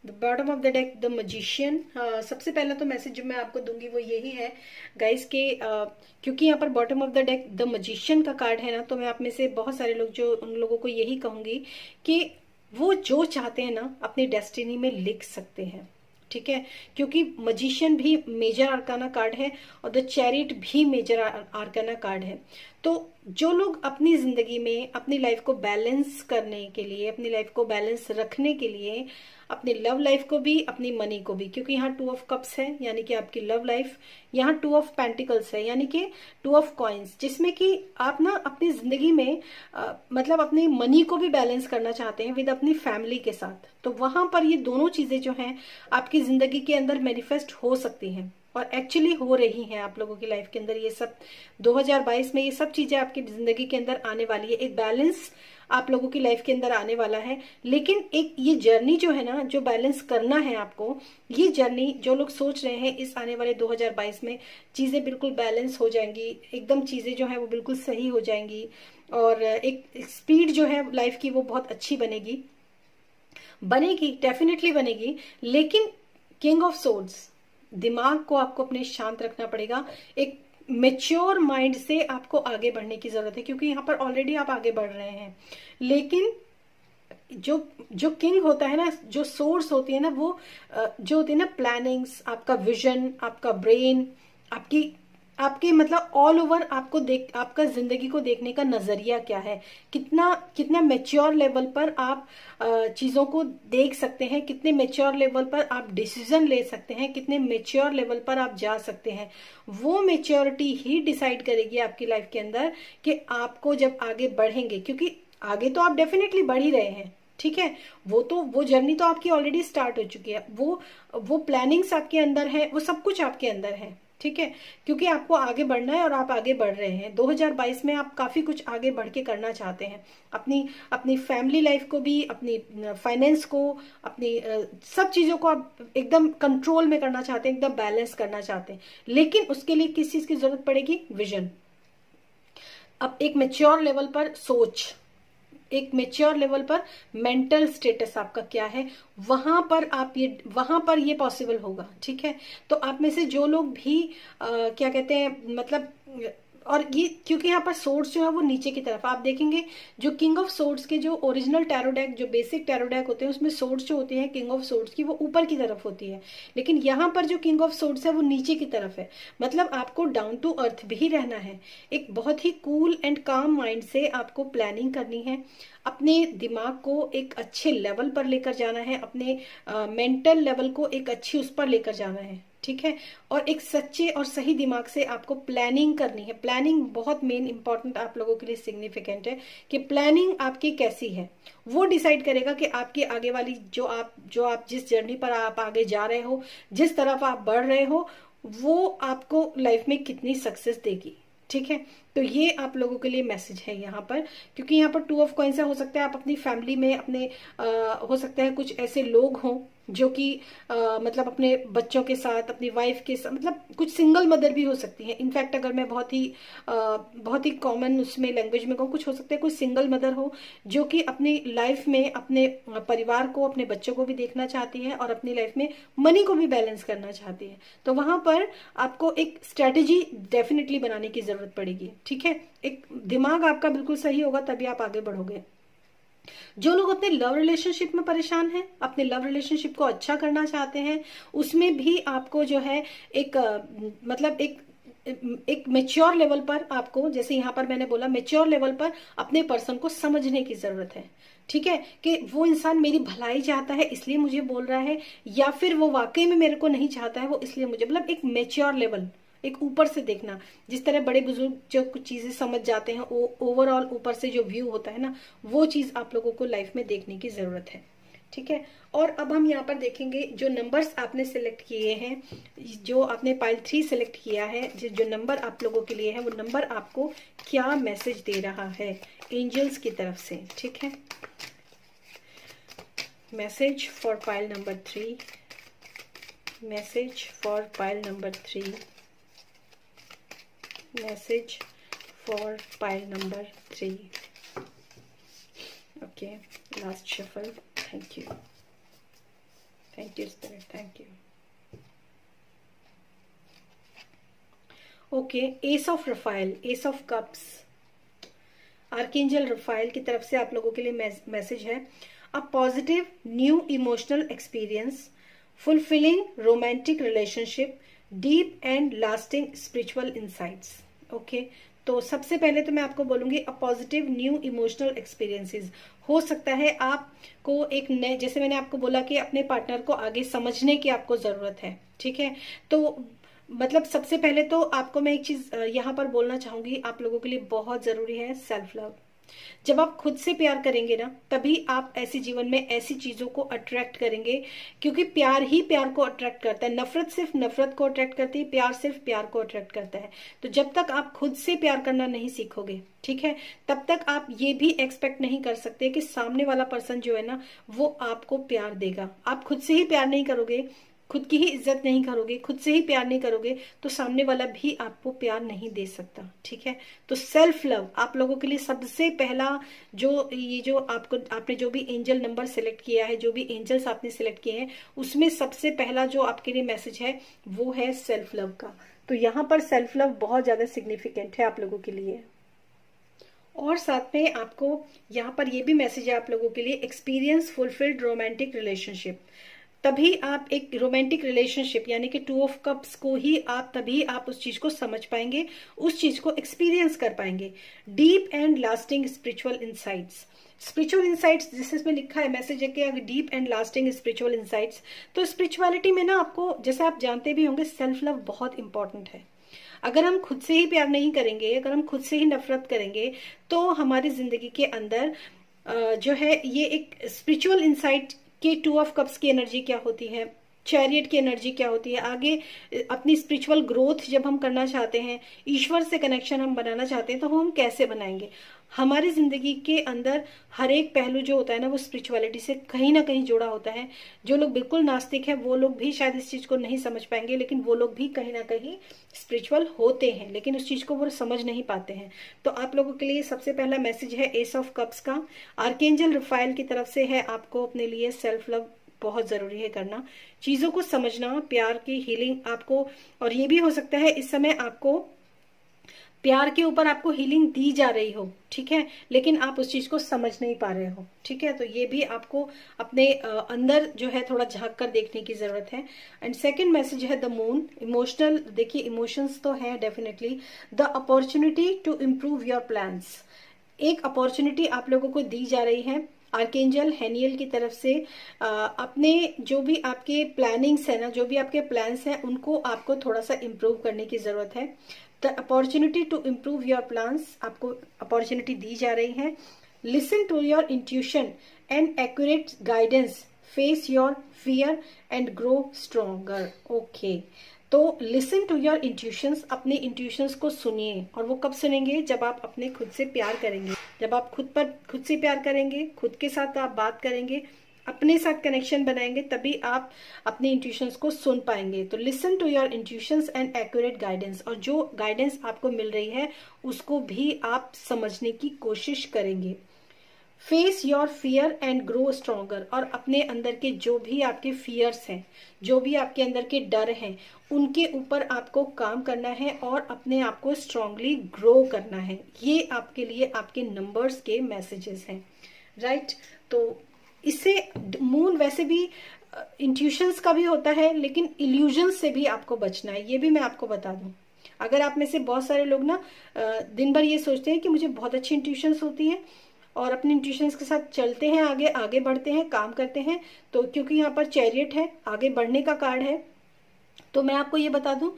the bottom of the deck, the magician. सबसे पहला तो मैसेज जो मैं आपको दूंगी वो यही है गाइस के क्योंकि यहाँ पर bottom of the deck the magician का कार्ड है ना, तो मैं आप में से बहुत सारे लोग, जो उन लोगों को यही कहूंगी कि वो जो चाहते हैं ना अपनी डेस्टिनी में लिख सकते हैं। ठीक है, क्योंकि मजिशियन भी मेजर आर्काना कार्ड है और द चैरिट भी मेजर आर्काना कार्ड है। तो जो लोग अपनी जिंदगी में अपनी लाइफ को बैलेंस करने के लिए, अपनी लाइफ को बैलेंस रखने के लिए, अपनी लव लाइफ को भी, अपनी मनी को भी, क्योंकि यहाँ 2 ऑफ कप्स है यानी कि आपकी लव लाइफ, यहाँ 2 ऑफ पेंटिकल्स है यानी कि 2 ऑफ कॉइन्स, जिसमें कि आप ना अपनी जिंदगी में मतलब अपनी मनी को भी बैलेंस करना चाहते हैं विद अपनी फैमिली के साथ। तो वहां पर ये दोनों चीजें जो हैं आपकी जिंदगी के अंदर मैनिफेस्ट हो सकती हैं और एक्चुअली हो रही हैं आप लोगों की लाइफ के अंदर। ये सब 2022 में ये सब चीजें आपकी जिंदगी के अंदर आने वाली है, एक बैलेंस आप लोगों की लाइफ के अंदर आने वाला है। लेकिन एक ये जर्नी जो है ना, जो बैलेंस करना है आपको, ये जर्नी जो लोग सोच रहे हैं इस आने वाले 2022 में चीजें बिल्कुल बैलेंस हो जाएंगी, एकदम चीजें जो है वो बिल्कुल सही हो जाएंगी और एक स्पीड जो है लाइफ की वो बहुत अच्छी बनेगी, डेफिनेटली बनेगी। लेकिन किंग ऑफ सोर्ड्स, दिमाग को आपको अपने शांत रखना पड़ेगा, एक मेच्योर माइंड से आपको आगे बढ़ने की जरूरत है, क्योंकि यहाँ पर ऑलरेडी आप आगे बढ़ रहे हैं। लेकिन जो किंग होता है ना, जो सोर्स होती है ना, वो जो होती है ना प्लानिंग्स, आपका विजन, आपका ब्रेन, आपके मतलब ऑल ओवर आपका जिंदगी को देखने का नजरिया क्या है, कितना मेच्योर लेवल पर आप चीजों को देख सकते हैं, कितने मेच्योर लेवल पर आप डिसीजन ले सकते हैं, कितने मेच्योर लेवल पर आप जा सकते हैं। वो मेच्योरिटी ही डिसाइड करेगी आपकी लाइफ के अंदर कि आपको जब आगे बढ़ेंगे, क्योंकि आगे तो आप डेफिनेटली बढ़ ही रहे हैं, ठीक है, वो जर्नी तो आपकी ऑलरेडी स्टार्ट हो चुकी है, वो प्लानिंग्स आपके अंदर है, वो सब कुछ आपके अंदर है, ठीक है, क्योंकि आपको आगे बढ़ना है और आप आगे बढ़ रहे हैं। 2022 में आप काफी कुछ आगे बढ़ के करना चाहते हैं, अपनी फैमिली लाइफ को भी, अपनी फाइनेंस को, अपनी सब चीजों को आप एकदम कंट्रोल में करना चाहते हैं, एकदम बैलेंस करना चाहते हैं। लेकिन उसके लिए किस चीज की जरूरत पड़ेगी? विजन। अब एक मेच्योर लेवल पर सोच, एक मेच्योर लेवल पर मेंटल स्टेटस आपका क्या है, वहां पर ये पॉसिबल होगा, ठीक है। तो आप में से जो लोग भी क्या कहते हैं मतलब, और ये क्योंकि यहाँ पर सोर्स जो है वो नीचे की तरफ, आप देखेंगे जो किंग ऑफ सोर्ड्स के जो ओरिजिनल टैरो डेक, जो बेसिक टैरो डेक होते हैं, उसमें सोर्ड्स जो होती है किंग ऑफ सोर्ड्स की, वो ऊपर की तरफ होती है। लेकिन यहाँ पर जो किंग ऑफ सोर्ड्स है वो नीचे की तरफ है, मतलब आपको डाउन टू अर्थ भी रहना है, एक बहुत ही कूल एंड काम माइंड से आपको प्लानिंग करनी है, अपने दिमाग को एक अच्छे लेवल पर लेकर जाना है, अपने मेंटल लेवल को एक अच्छी उस पर लेकर जाना है, ठीक है। और एक सच्चे और सही दिमाग से आपको प्लानिंग करनी है। प्लानिंग बहुत मेन इंपॉर्टेंट आप लोगों के लिए सिग्निफिकेंट है कि प्लानिंग आपकी कैसी है, वो डिसाइड करेगा कि आपकी आगे वाली जो आप जिस जर्नी पर आप आगे जा रहे हो, जिस तरफ आप बढ़ रहे हो, वो आपको लाइफ में कितनी सक्सेस देगी, ठीक है। तो ये आप लोगों के लिए मैसेज है यहाँ पर, क्योंकि यहाँ पर 2 ऑफ कॉइंस है। हो सकता है आप अपनी फैमिली में हो सकता है कुछ ऐसे लोग हों जो कि मतलब अपने बच्चों के साथ, अपनी वाइफ के साथ, मतलब कुछ सिंगल मदर भी हो सकती है। इनफैक्ट अगर मैं बहुत ही कॉमन उसमें लैंग्वेज में कहूँ, कुछ हो सकता है कोई सिंगल मदर हो जो कि अपनी लाइफ में अपने परिवार को, अपने बच्चों को भी देखना चाहती है और अपनी लाइफ में मनी को भी बैलेंस करना चाहती है। तो वहां पर आपको एक स्ट्रेटेजी डेफिनेटली बनाने की जरूरत पड़ेगी, ठीक है। एक दिमाग आपका बिल्कुल सही होगा तभी आप आगे बढ़ोगे। जो लोग अपने लव रिलेशनशिप में परेशान हैं, अपने लव रिलेशनशिप को अच्छा करना चाहते हैं, उसमें भी आपको जो है मतलब एक मेच्योर लेवल पर आपको, जैसे यहाँ पर मैंने बोला, मेच्योर लेवल पर अपने पर्सन को समझने की जरूरत है, ठीक है, कि वो इंसान मेरी भलाई चाहता है इसलिए मुझे बोल रहा है, या फिर वो वाकई में मेरे को नहीं चाहता है वो इसलिए मुझे, मतलब एक मेच्योर लेवल, एक ऊपर से देखना। जिस तरह बड़े बुजुर्ग जो कुछ चीजें समझ जाते हैं, वो ओवरऑल ऊपर से जो व्यू होता है ना, वो चीज आप लोगों को लाइफ में देखने की जरूरत है, ठीक है। और अब हम यहाँ पर देखेंगे जो नंबर्स आपने सिलेक्ट किए हैं, जो आपने पाइल 3 सिलेक्ट किया है, जो नंबर आप लोगों के लिए है, वो नंबर आपको क्या मैसेज दे रहा है एंजल्स की तरफ से, ठीक है। Message for pile number 3, message for pile number 3, message for pile number 3। Okay, last shuffle. Thank you spirit, thank you. Okay, S of Rafale, S of cups, archangel Rafale की तरफ से आप लोगों के लिए मैसेज है, a positive new emotional experience fulfilling romantic relationship, deep and lasting spiritual insights. Okay तो सबसे पहले तो मैं आपको बोलूंगी a positive new emotional experiences. हो सकता है आपको एक नए, जैसे मैंने आपको बोला कि अपने पार्टनर को आगे समझने की आपको जरूरत है, ठीक है। तो मतलब सबसे पहले तो आपको मैं एक चीज यहाँ पर बोलना चाहूंगी, आप लोगों के लिए बहुत जरूरी है सेल्फ लव। जब आप खुद से प्यार करेंगे ना, तभी आप ऐसे जीवन में ऐसी चीजों को अट्रैक्ट करेंगे, क्योंकि प्यार ही प्यार को अट्रैक्ट करता है। नफरत सिर्फ नफरत को अट्रैक्ट करती है, प्यार सिर्फ प्यार को अट्रैक्ट करता है। तो जब तक आप खुद से प्यार करना नहीं सीखोगे, ठीक है, तब तक आप ये भी एक्सपेक्ट नहीं कर सकते कि सामने वाला पर्सन जो है ना वो आपको प्यार देगा। आप खुद से ही प्यार नहीं करोगे, खुद की ही इज्जत नहीं करोगे, खुद से ही प्यार नहीं करोगे, तो सामने वाला भी आपको प्यार नहीं दे सकता, ठीक है। तो सेल्फ लव आप लोगों के लिए सबसे पहला जो आपने जो भी एंजल नंबर सिलेक्ट किया है, जो भी एंजल्स आपने सिलेक्ट किए हैं, उसमें सबसे पहला जो आपके लिए मैसेज है वो है सेल्फ लव का। तो यहाँ पर सेल्फ लव बहुत ज्यादा सिग्निफिकेंट है आप लोगों के लिए। और साथ में आपको यहाँ पर ये भी मैसेज है आप लोगों के लिए, एक्सपीरियंस फुलफिल्ड रोमांटिक रिलेशनशिप। तभी आप एक रोमांटिक रिलेशनशिप यानी कि 2 ऑफ कप्स को ही तभी आप उस चीज को समझ पाएंगे, उस चीज को एक्सपीरियंस कर पाएंगे। Deep and lasting spiritual insights. Spiritual insights जिस इसमें लिखा है मैसेज है कि अगर deep and lasting spiritual insights, तो स्पिरिचुअलिटी में ना आपको, जैसे आप जानते भी होंगे, सेल्फ लव बहुत इंपॉर्टेंट है। अगर हम खुद से ही प्यार नहीं करेंगे, अगर हम खुद से ही नफरत करेंगे, तो हमारी जिंदगी के अंदर जो है ये एक स्पिरिचुअल इंसाइट कि 2 ऑफ कप्स की एनर्जी क्या होती है, चैरियट की एनर्जी क्या होती है, आगे अपनी स्पिरिचुअल ग्रोथ जब हम करना चाहते हैं, ईश्वर से कनेक्शन हम बनाना चाहते हैं, तो हम कैसे बनाएंगे। हमारी जिंदगी के अंदर हर एक पहलू जो होता है ना वो स्पिरिचुअलिटी से कहीं ना कहीं जुड़ा होता है। जो लोग बिल्कुल नास्तिक है वो लोग भी शायद इस चीज को नहीं समझ पाएंगे, लेकिन वो लोग भी कहीं ना कहीं स्पिरिचुअल होते हैं, लेकिन उस चीज को वो समझ नहीं पाते हैं। तो आप लोगों के लिए सबसे पहला मैसेज है एस ऑफ कप्स का, आर्कएंजल रफाइल की तरफ से है। आपको अपने लिए सेल्फ लव बहुत जरूरी है करना, चीजों को समझना, प्यार की हीलिंग आपको। और ये भी हो सकता है इस समय आपको प्यार के ऊपर आपको हीलिंग दी जा रही हो, ठीक है, लेकिन आप उस चीज को समझ नहीं पा रहे हो, ठीक है। तो ये भी आपको अपने अंदर जो है थोड़ा झांक कर देखने की जरूरत है। एंड सेकंड मैसेज है द मून। इमोशनल, देखिए इमोशंस तो है definitely. The opportunity to improve your plans. एक अपॉर्चुनिटी आप लोगों को दी जा रही है आर्केंजल हैनियल की तरफ से। अपने जो भी आपके प्लानिंग्स है ना, जो भी आपके प्लान्स हैं, उनको आपको थोड़ा सा इम्प्रूव करने की जरूरत है। The opportunity to improve your plans, आपको अपॉर्चुनिटी दी जा रही है। Listen to your intuition and accurate guidance, face your fear and grow stronger. Okay, तो लिसन टू योर इंट्यूशंस, अपने इंट्यूशंस को सुनिए। और वो कब सुनेंगे? जब आप अपने खुद से प्यार करेंगे, जब आप खुद से प्यार करेंगे, खुद के साथ आप बात करेंगे, अपने साथ कनेक्शन बनाएंगे, तभी आप अपने इंट्यूशंस को सुन पाएंगे। तो listen to your intuitions and accurate guidance, और जो गाइडेंस आपको मिल रही है उसको भी आप समझने की कोशिश करेंगे। Face your fear and grow stronger, और अपने अंदर के जो भी आपके फियर्स हैं, जो भी आपके अंदर के डर हैं, उनके ऊपर आपको काम करना है और अपने आप को स्ट्रांगली ग्रो करना है। ये आपके लिए आपके नंबर्स के मैसेजेस हैं, राइट। तो इससे मून वैसे भी इंट्यूशंस का भी होता है, लेकिन इल्यूजन से भी आपको बचना है, ये भी मैं आपको बता दूं। अगर आप में से बहुत सारे लोग ना दिन भर ये सोचते हैं कि मुझे बहुत अच्छी इंट्यूशंस होती हैं और अपने इंट्यूशंस के साथ चलते हैं, आगे आगे बढ़ते हैं, काम करते हैं, तो क्योंकि यहाँ पर चैरियट है, आगे बढ़ने का कार्ड है, तो मैं आपको ये बता दूं,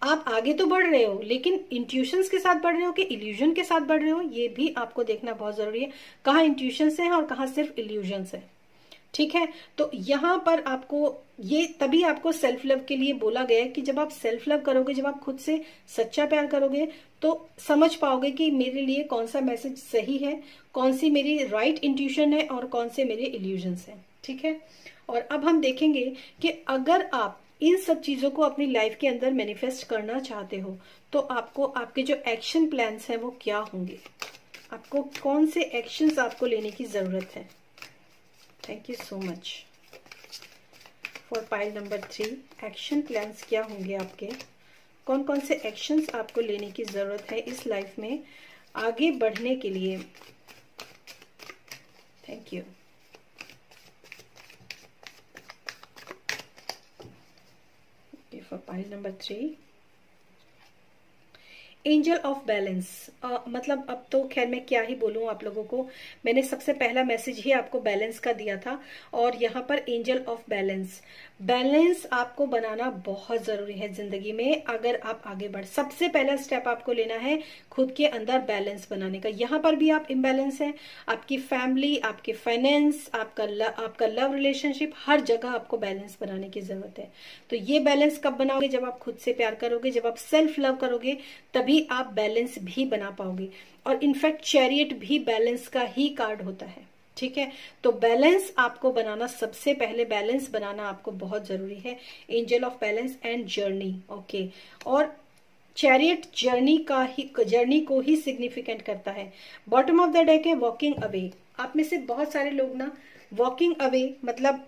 आप आगे तो बढ़ रहे हो, लेकिन इंट्यूशंस के साथ बढ़ रहे हो कि इल्यूजन के साथ बढ़ रहे हो, ये भी आपको देखना बहुत जरूरी है। कहाँ इंट्यूशंस है और कहाँ सिर्फ इल्यूजन्स है, ठीक है। तो यहाँ पर आपको ये तभी आपको सेल्फ लव के लिए बोला गया है कि जब आप सेल्फ लव करोगे, जब आप खुद से सच्चा प्यार करोगे, तो समझ पाओगे कि मेरे लिए कौन सा मैसेज सही है, कौन सी मेरी राइट इंट्यूशन है और कौन से मेरे इल्यूजन्स हैं, ठीक है। और अब हम देखेंगे कि अगर आप इन सब चीजों को अपनी लाइफ के अंदर मैनिफेस्ट करना चाहते हो, तो आपको आपके जो एक्शन प्लान्स हैं वो क्या होंगे, आपको कौन से एक्शंस आपको लेने की जरूरत है। Thank you so much for pile number 3। Action plans क्या होंगे आपके, कौन कौन से एक्शंस आपको लेने की जरूरत है इस लाइफ में आगे बढ़ने के लिए। Thank you. For pile number 3, angel of balance. मतलब अब तो खैर मैं क्या ही बोलूं आप लोगों को, मैंने सबसे पहला मैसेज ही आपको बैलेंस का दिया था, और यहाँ पर एंजल ऑफ बैलेंस। बैलेंस आपको बनाना बहुत जरूरी है जिंदगी में अगर आप आगे बढ़। सबसे पहला स्टेप आपको लेना है खुद के अंदर बैलेंस बनाने का। यहाँ पर भी आप इम्बैलेंस है, आपकी फैमिली, आपके फाइनेंस, आपका लव रिलेशनशिप, हर जगह आपको बैलेंस बनाने की जरूरत है। तो ये बैलेंस कब बनाओगे? जब आप खुद से प्यार करोगे, जब आप सेल्फ लव करोगे, तभी आप बैलेंस भी बना पाओगे। और इनफैक्ट चैरियट भी बैलेंस का ही कार्ड होता है, ठीक है। तो बैलेंस आपको बनाना, सबसे पहले बैलेंस बनाना आपको बहुत जरूरी है। Angel of balance and journey, okay. और चैरियट जर्नी को ही सिग्निफिकेंट करता है। बॉटम ऑफ द डेक है वॉकिंग अवे। आप में से बहुत सारे लोग ना वॉकिंग अवे मतलब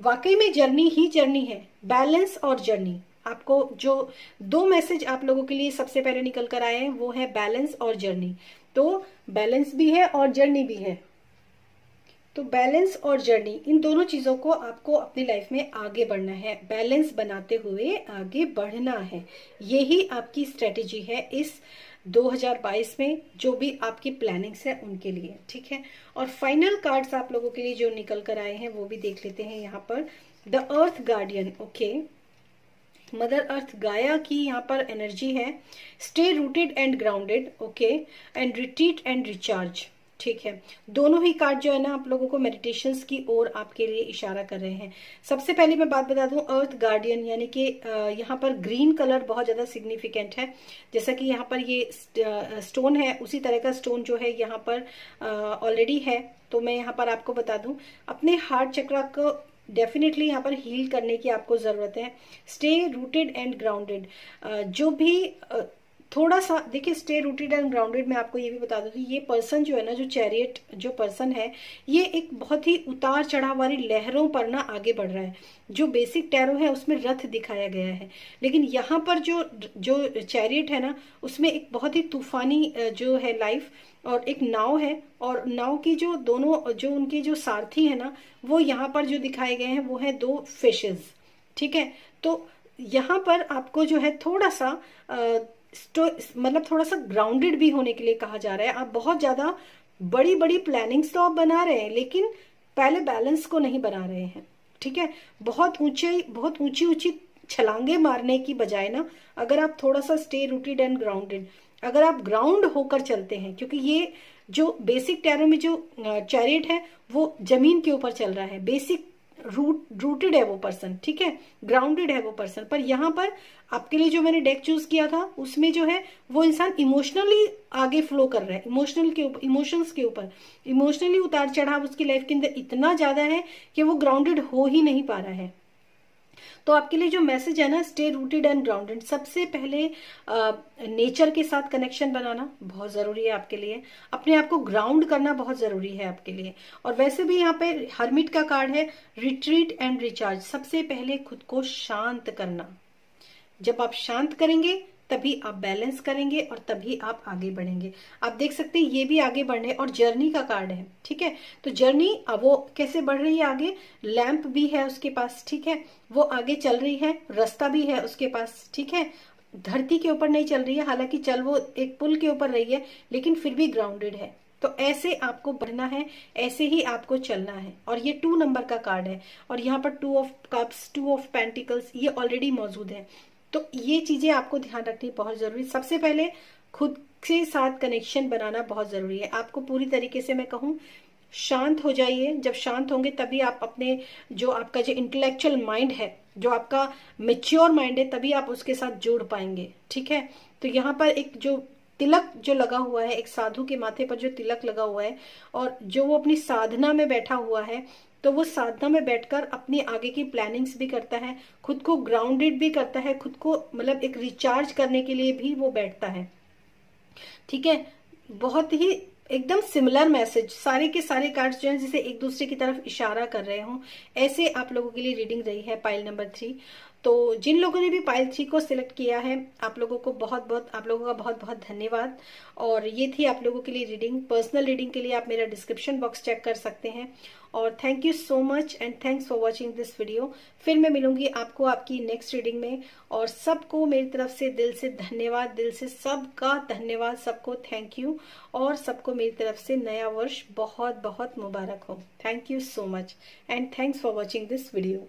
वाकई में जर्नी ही जर्नी है, बैलेंस और जर्नी। आपको जो 2 मैसेज आप लोगों के लिए सबसे पहले निकल कर आए हैं वो है बैलेंस और जर्नी। तो बैलेंस भी है और जर्नी भी है। तो बैलेंस और जर्नी, इन दोनों चीजों को आपको अपनी लाइफ में आगे बढ़ना है, बैलेंस बनाते हुए आगे बढ़ना है। यही आपकी स्ट्रेटेजी है इस 2022 में, जो भी आपकी प्लानिंग्स है उनके लिए, ठीक है। और फाइनल कार्ड्स आप लोगों के लिए जो निकल कर आए हैं वो भी देख लेते हैं। यहाँ पर the earth guardian, okay. Mother earth गाया की यहाँ पर एनर्जी है। Stay rooted and grounded, okay, and retreat and recharge, ठीक है। दोनों ही कार्ड जो है ना आप लोगों को मेडिटेशंस की ओर आपके लिए इशारा कर रहे हैं। सबसे पहले मैं बात बता दूं, अर्थ गार्डियन यानी कि यहाँ पर ग्रीन कलर बहुत ज्यादा सिग्निफिकेंट है। जैसा कि यहाँ पर ये स्टोन है, उसी तरह का स्टोन जो है यहाँ पर ऑलरेडी है। तो मैं यहाँ पर आपको बता दूं, अपने हार्ट चक्रा को डेफिनेटली यहाँ पर हील करने की आपको जरूरत है। स्टे रूटेड एंड ग्राउंडेड, जो भी थोड़ा सा देखिए, स्टे रूटेड एंड ग्राउंडेड में आपको ये भी बता दूं कि ये पर्सन जो है ना, जो चैरियट जो पर्सन है, ये एक बहुत ही उतार चढ़ाव वाली लहरों पर ना आगे बढ़ रहा है। जो बेसिक टैरो है उसमें रथ दिखाया गया है, लेकिन यहाँ पर जो चैरियट है ना, उसमें एक बहुत ही तूफानी जो है लाइफ, और एक नाव है, और नाव की जो दोनों जो उनके जो सारथी है ना, वो यहाँ पर जो दिखाए गए हैं वो है 2 फिशेज, ठीक है। तो यहाँ पर आपको जो है थोड़ा सा मतलब थोड़ा सा ग्राउंडेड भी होने के लिए कहा जा रहा है। आप बहुत ज्यादा बड़ी बड़ी प्लानिंग्स तो आप बना रहे हैं, लेकिन पहले बैलेंस को नहीं बना रहे हैं, ठीक है। बहुत ऊंची ऊंची छलांगे मारने की बजाय ना, अगर आप थोड़ा सा स्टे रूटेड एंड ग्राउंडेड, अगर आप ग्राउंड होकर चलते हैं, क्योंकि ये जो बेसिक टैरो में जो चैरियट है वो जमीन के ऊपर चल रहा है, बेसिक रूटेड है वो पर्सन, ठीक है, ग्राउंडेड है वो पर्सन। पर यहाँ पर आपके लिए जो मैंने डेक चूज किया था उसमें जो है वो इंसान इमोशनली आगे फ्लो कर रहा है, इमोशंस के ऊपर इमोशनली उतार चढ़ाव उसकी लाइफ के अंदर इतना ज्यादा है कि वो ग्राउंडेड हो ही नहीं पा रहा है। तो आपके लिए जो मैसेज है ना, स्टे रूटेड एंड ग्राउंडेड, सबसे पहले नेचर के साथ कनेक्शन बनाना बहुत जरूरी है आपके लिए, अपने आप को ग्राउंड करना बहुत जरूरी है आपके लिए। और वैसे भी यहाँ पे हर्मिट का कार्ड है, रिट्रीट एंड रिचार्ज। सबसे पहले खुद को शांत करना, जब आप शांत करेंगे तभी आप बैलेंस करेंगे और तभी आप आगे बढ़ेंगे। आप देख सकते हैं ये भी आगे बढ़ने और जर्नी का कार्ड है, ठीक है। तो जर्नी अब वो कैसे बढ़ रही है आगे, लैंप भी है उसके पास, ठीक है, वो आगे चल रही है, रास्ता भी है उसके पास, ठीक है। धरती के ऊपर नहीं चल रही है, हालांकि चल वो एक पुल के ऊपर रही है, लेकिन फिर भी ग्राउंडेड है। तो ऐसे आपको बढ़ना है, ऐसे ही आपको चलना है। और ये 2 नंबर का कार्ड है, और यहाँ पर 2 ऑफ कप्स, 2 ऑफ पेंटिकल्स ये ऑलरेडी मौजूद है। तो ये चीजें आपको ध्यान रखनी बहुत जरूरी। सबसे पहले खुद के साथ कनेक्शन बनाना बहुत जरूरी है। आपको पूरी तरीके से मैं कहूँ, शांत हो जाइए। जब शांत होंगे तभी आप अपने जो आपका जो इंटेलेक्चुअल माइंड है, जो आपका मेच्योर माइंड है, तभी आप उसके साथ जुड़ पाएंगे, ठीक है। तो यहाँ पर एक जो तिलक जो लगा हुआ है, एक साधु के माथे पर जो तिलक लगा हुआ है, और जो वो अपनी साधना में बैठा हुआ है, तो वो साधना में बैठकर अपनी आगे की प्लानिंग्स भी करता है, खुद को ग्राउंडेड भी करता है, खुद को मतलब एक रिचार्ज करने के लिए भी वो बैठता है, ठीक है। बहुत ही एकदम सिमिलर मैसेज, सारे के सारे कार्ड्स जो हैं जैसे एक दूसरे की तरफ इशारा कर रहे हों, ऐसे आप लोगों के लिए रीडिंग रही है पाइल नंबर 3। तो जिन लोगों ने भी पाइल 3 को सिलेक्ट किया है, आप लोगों का बहुत बहुत धन्यवाद। और ये थी आप लोगों के लिए रीडिंग। पर्सनल रीडिंग के लिए आप मेरा डिस्क्रिप्शन बॉक्स चेक कर सकते हैं। और thank you so much and thanks for watching this video. फिर मैं मिलूंगी आपको आपकी नेक्स्ट रीडिंग में। और सबको मेरी तरफ से दिल से धन्यवाद, दिल से सबका धन्यवाद, सबको थैंक यू। और सबको मेरी तरफ से नया वर्ष बहुत बहुत मुबारक हो। Thank you so much and thanks for watching this video.